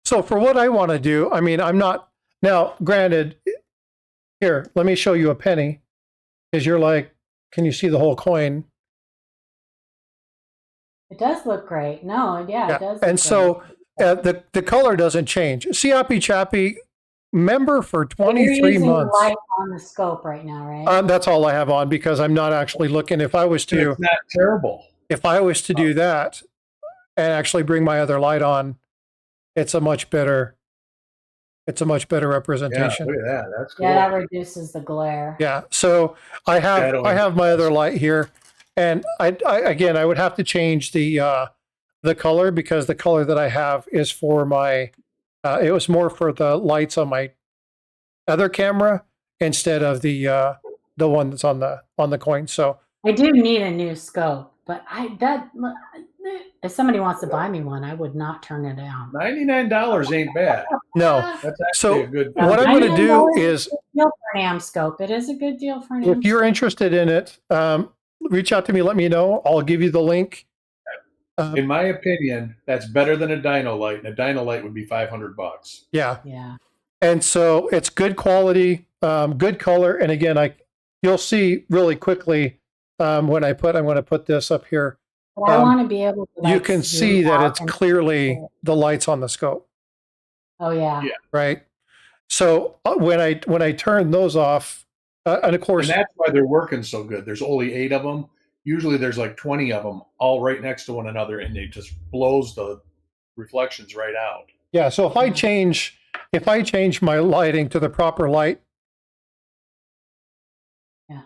So for what I want to do, I mean, I'm not, now, granted, here, let me show you a penny, because you're like, can you see the whole coin? It does look great. No, yeah. It does. And so the color doesn't change. See, Appy Chappy, member for 23 You're using months. light on the scope right now, right? That's all I have on because I'm not actually looking. If I was to, it's not terrible. If I was to do that and actually bring my other light on, it's a much better representation. Yeah, look at that. That's cool. Yeah, that reduces the glare. Yeah. So I have my other light here, and I would have to change the color because the color that I have is for my. It was more for the lights on my other camera instead of the one that's on the coin. So I do need a new scope, but if somebody wants to buy me one, I would not turn it down. $99 ain't bad. No. That's actually a good deal. What I'm going to do is deal for an AM scope. It is a good deal for an AM if you're interested in it, reach out to me. Let me know. I'll give you the link. In my opinion, that's better than a dyno light, and a dyno light would be $500. Yeah. Yeah. And so it's good quality, good color, and again, you'll see really quickly I'm going to put this up here. But I want to be able to. You can see that it's clearly the lights on the scope. Oh yeah. Yeah. Right. So when I turn those off, and of course, and that's why they're working so good. There's only 8 of them. Usually there's like 20 of them all right next to one another, and it just blows the reflections right out. Yeah. So if I change my lighting to the proper light,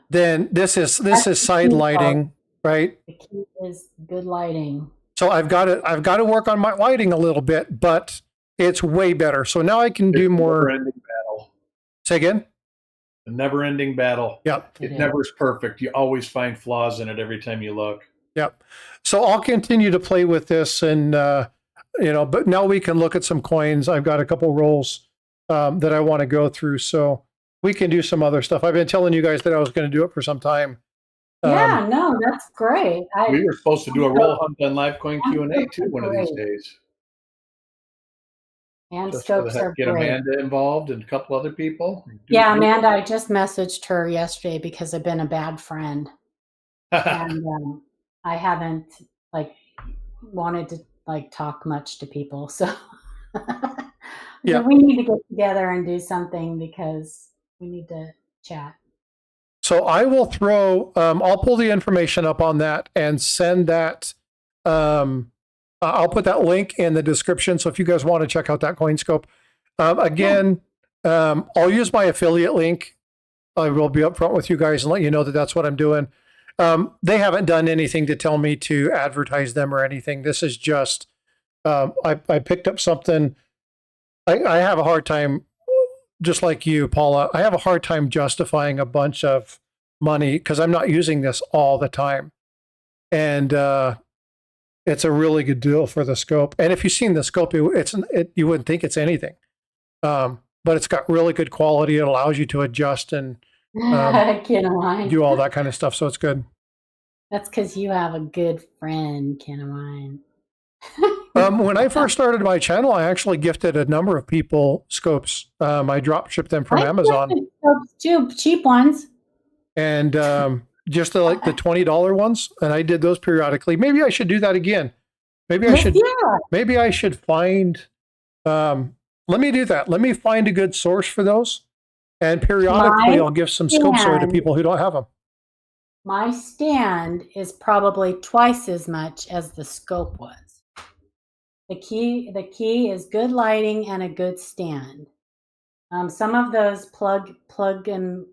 then this is side lighting, right? The key is good lighting. So I've got to work on my lighting a little bit, but it's way better. So now I can do more. Never-ending battle. Say again. A never-ending battle. Yep. It never is perfect. You always find flaws in it every time you look. Yep. So I'll continue to play with this, and but now we can look at some coins. I've got a couple rolls that I want to go through, so we can do some other stuff. I've been telling you guys that I was going to do it for some time. Yeah, no, that's great. We were supposed to do a roll hunt on Livecoin Q&A too one of these days. And scopes are get great. Amanda involved and a couple other people. Yeah, Amanda, I just messaged her yesterday because I've been a bad friend. And I haven't wanted to talk much to people. So yeah, we need to get together and do something because We need to chat. So I will throw, I'll pull the information up on that and send that. I'll put that link in the description. So if you guys want to check out that CoinScope, again, I'll use my affiliate link. I will be upfront with you guys and let you know that that's what I'm doing. They haven't done anything to tell me to advertise them or anything. This is just, I picked up something. I have a hard time, just like you, Paula, I have a hard time justifying a bunch of money because I'm not using this all the time. And it's a really good deal for the scope. And if you've seen the scope, you wouldn't think it's anything. But it's got really good quality. It allows you to adjust and do all that kind of stuff. So it's good. That's because you have a good friend, Ken of mine. When I first started my channel, I actually gifted a number of people scopes. I drop shipped them from Amazon. Scopes too, cheap ones. And just like the $20 ones, and I did those periodically. Maybe I should do that again. Maybe I should. Yeah. Maybe I should find. Let me do that. Let me find a good source for those, and periodically I'll give some scopes away to people who don't have them. My stand is probably twice as much as the scope was. The key is good lighting and a good stand. Some of those plug and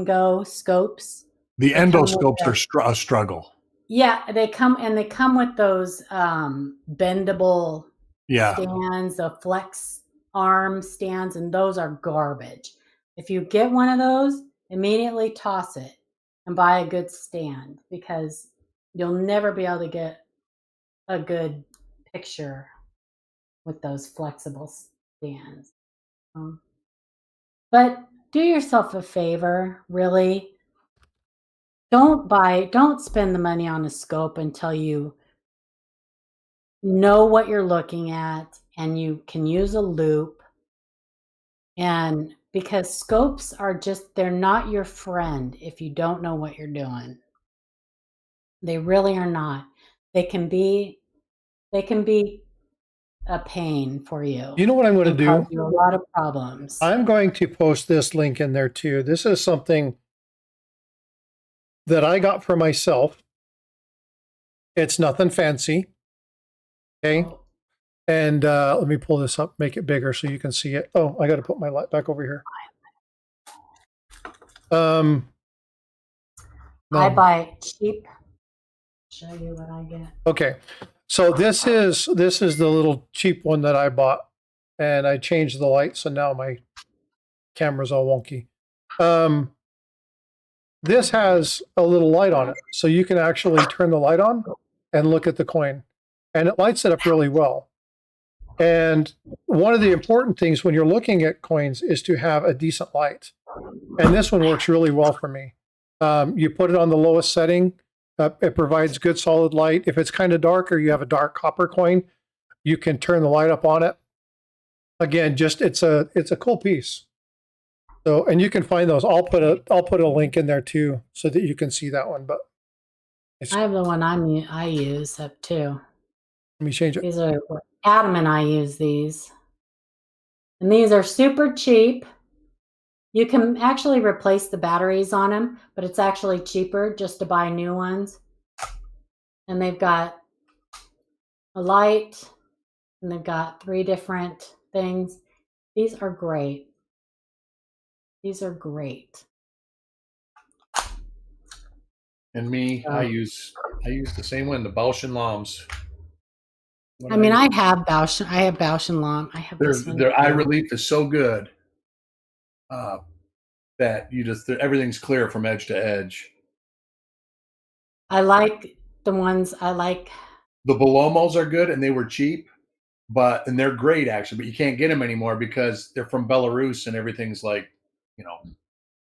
go scopes. The endoscopes are a struggle. Yeah, they come with those bendable stands, the flex arm stands, and those are garbage. If you get one of those, immediately toss it and buy a good stand because you'll never be able to get a good picture with those flexible stands. But do yourself a favor, really. Don't spend the money on a scope until you know what you're looking at and you can use a loop. And because scopes are they're not your friend if you don't know what you're doing. They really are not. They can be a pain for you. You know what I'm going to do? Cause you a lot of problems. I'm going to post this link in there too. This is something that I got for myself. It's nothing fancy. Okay. Oh. And let me pull this up, make it bigger so you can see it. Oh, I got to put my light back over here. No. I buy cheap. Show you what I get. Okay. So this is the little cheap one that I bought, and I changed the light, so now my camera's all wonky. This has a little light on it, so you can actually turn the light on and look at the coin, and it lights it up really well. And one of the important things when you're looking at coins is to have a decent light, and this one works really well for me. You put it on the lowest setting. It provides good solid light. If it's kind of dark or you have a dark copper coin, you can turn the light up on it. Again, just it's a cool piece. So, and you can find those. I'll put a link in there too so that you can see that one. But I have the one I use up too. Let me change it. These are Adam and I use these, and these are super cheap. You can actually replace the batteries on them, but it's actually cheaper just to buy new ones. And they've got a light, and they've got 3 different things. These are great. These are great. And me, I use the same one, the Bausch & Lombs. I mean, I have Bausch & Lomb. I have their eye relief is so good. That everything's clear from edge to edge. I like the ones The Belomos are good, and they were cheap, and they're great actually. But you can't get them anymore because they're from Belarus, and everything's like,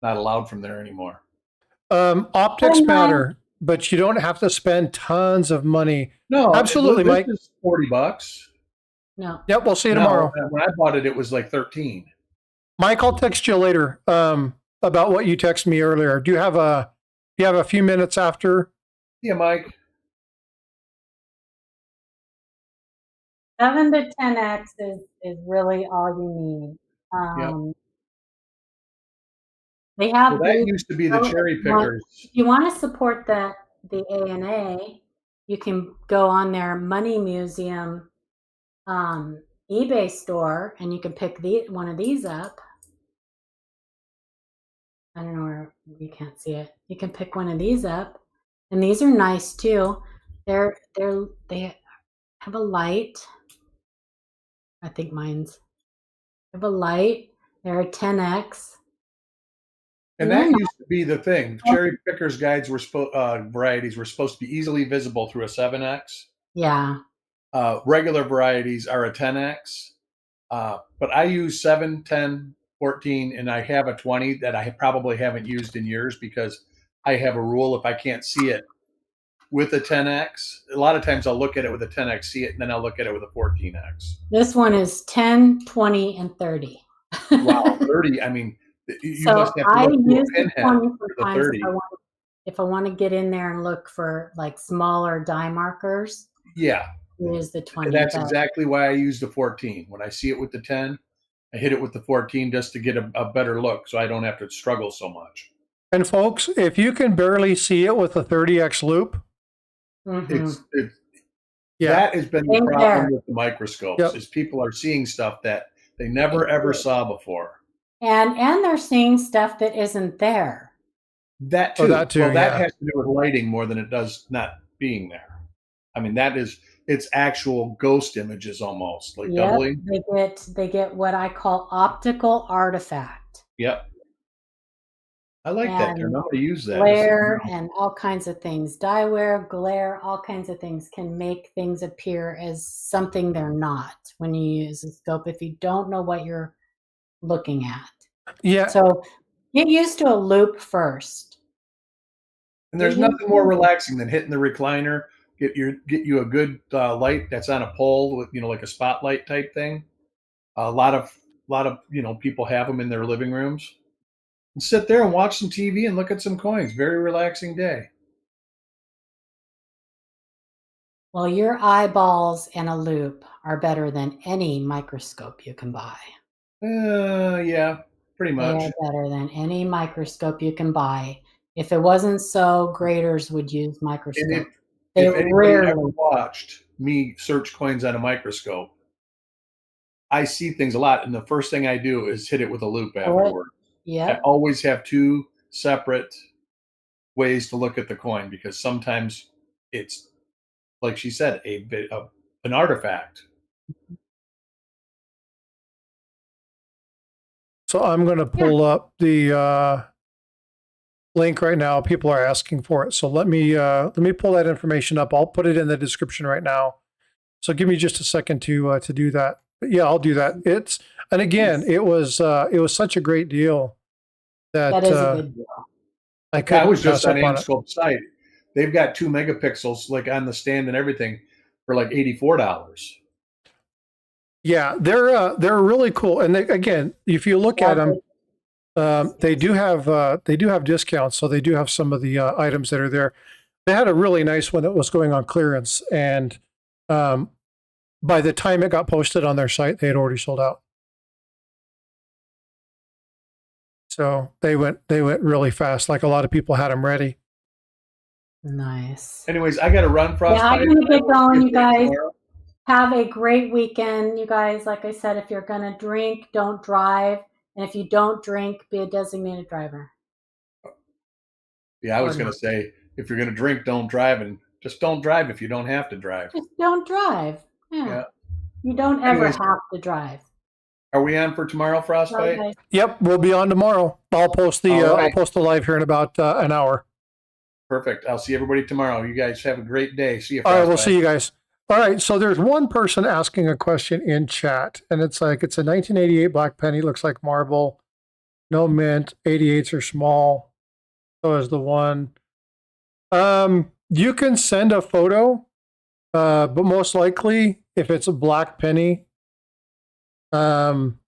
not allowed from there anymore. Optics matter, but you don't have to spend tons of money. No, absolutely, Mike. This is $40. No. Yep, we'll see you tomorrow. When I bought it, it was like $13. Mike, I'll text you later about what you texted me earlier. Do you have a few minutes after? Yeah, Mike. 7 to 10x is really all you need. Yep. They have Well, that blue. used to be the cherry If you want- pickers. If you want to support the ANA, you can go on their Money Museum eBay store, and you can pick one of these up. I don't know where you can't see it. You can pick one of these up, and these are nice too. They have a light. I think mine's have a light. They're a 10x. And that used to be the thing. Cherry pickers guides were varieties were supposed to be easily visible through a 7x. Yeah. Regular varieties are a 10x. But I use 7, 10, 14, and I have a 20 that I probably haven't used in years because I have a rule if I can't see it with a 10x. A lot of times I'll look at it with a 10x, see it, and then I'll look at it with a 14x. This one is 10, 20, and 30. Wow, 30. I mean, you must have to I look through use a pinhead for the 30. If I want to get in there and look for like smaller die markers. Yeah. Use the 20. And that's exactly why I use the 14. When I see it with the 10, I hit it with the 14 just to get a better look so I don't have to struggle so much. And folks, if you can barely see it with a 30x loop, that has been the problem with the microscopes is people are seeing stuff that they never ever saw before. And they're seeing stuff that isn't there. That too. Well, that has to do with lighting more than it does not being there. I mean, it's actual ghost images almost, like doubling. They get what I call optical artifact. Yep. I like that term. I'm going to use that. Glare and all kinds of things. Dye wear, glare, all kinds of things can make things appear as something they're not when you use a scope if you don't know what you're looking at. Yeah. So get used to a loop first. And there's nothing more relaxing than hitting the recliner. Get you a good light that's on a pole with like a spotlight type thing. A lot of people have them in their living rooms. And sit there and watch some TV and look at some coins. Very relaxing day. Well, your eyeballs and a loop are better than any microscope you can buy. Yeah, pretty much. They are better than any microscope you can buy. If it wasn't so, graders would use microscope. If anybody ever watched me search coins on a microscope, I see things a lot, and the first thing I do is hit it with a loop afterward. Yeah. I always have two separate ways to look at the coin because sometimes it's, like she said, an artifact. So I'm going to pull up the link right now. People are asking for it. So let me pull that information up. I'll put it in the description right now. So give me just a second to do that. But yeah, I'll do that. It was such a great deal that is a good deal. I was just on Amscope's site. They've got 2 megapixels like on the stand and everything for like $84. Yeah, they're really cool. And again, if you look at them, they do have discounts. So they do have some of the items that are there. They had a really nice one that was going on clearance, and by the time it got posted on their site, they had already sold out. So they went really fast. Like a lot of people had them ready. Nice. Anyways, I got to run, Frostbite. Yeah, I'm gonna get going, you guys. Have a great weekend, you guys. Like I said, if you're gonna drink, don't drive, and if you don't drink, be a designated driver. Yeah, I was gonna say, if you're gonna drink, don't drive, and just don't drive if you don't have to drive. Just don't drive. Yeah. You don't ever have to drive. Are we on for tomorrow, Frostbite? Okay. Yep, we'll be on tomorrow. I'll post the I'll post the live here in about an hour. Perfect. I'll see everybody tomorrow. You guys have a great day. See you. All right, we'll see you guys. All right, so there's one person asking a question in chat, and it's a 1988 black penny, looks like marble, no mint, 88s are small. So is the one. You can send a photo, but most likely, if it's a black penny, probably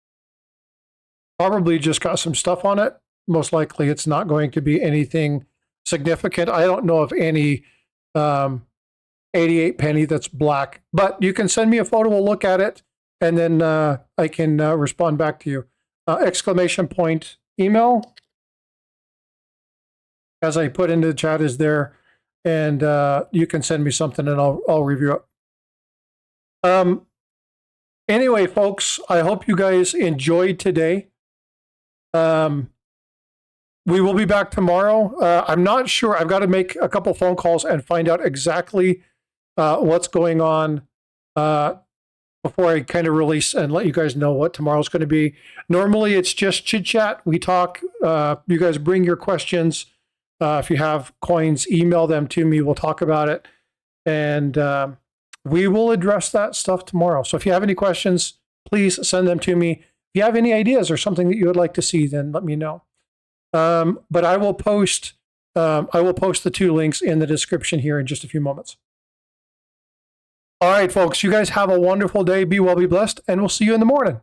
just got some stuff on it. Most likely, it's not going to be anything significant. I don't know of any 88 penny that's black, but you can send me a photo. We'll look at it, and then I can respond back to you. Exclamation point email as I put into the chat is there, and you can send me something and I'll review it. Anyway, folks, I hope you guys enjoyed today. We will be back tomorrow. I'm not sure. I've got to make a couple phone calls and find out exactly what's going on before I kind of release and let you guys know what tomorrow's going to be. Normally, it's just chit chat. We talk. You guys bring your questions. If you have coins, email them to me. We'll talk about it. And we will address that stuff tomorrow. So if you have any questions, please send them to me. If you have any ideas or something that you would like to see, then let me know. But I will post the 2 links in the description here in just a few moments. All right, folks, you guys have a wonderful day. Be well, be blessed, and we'll see you in the morning.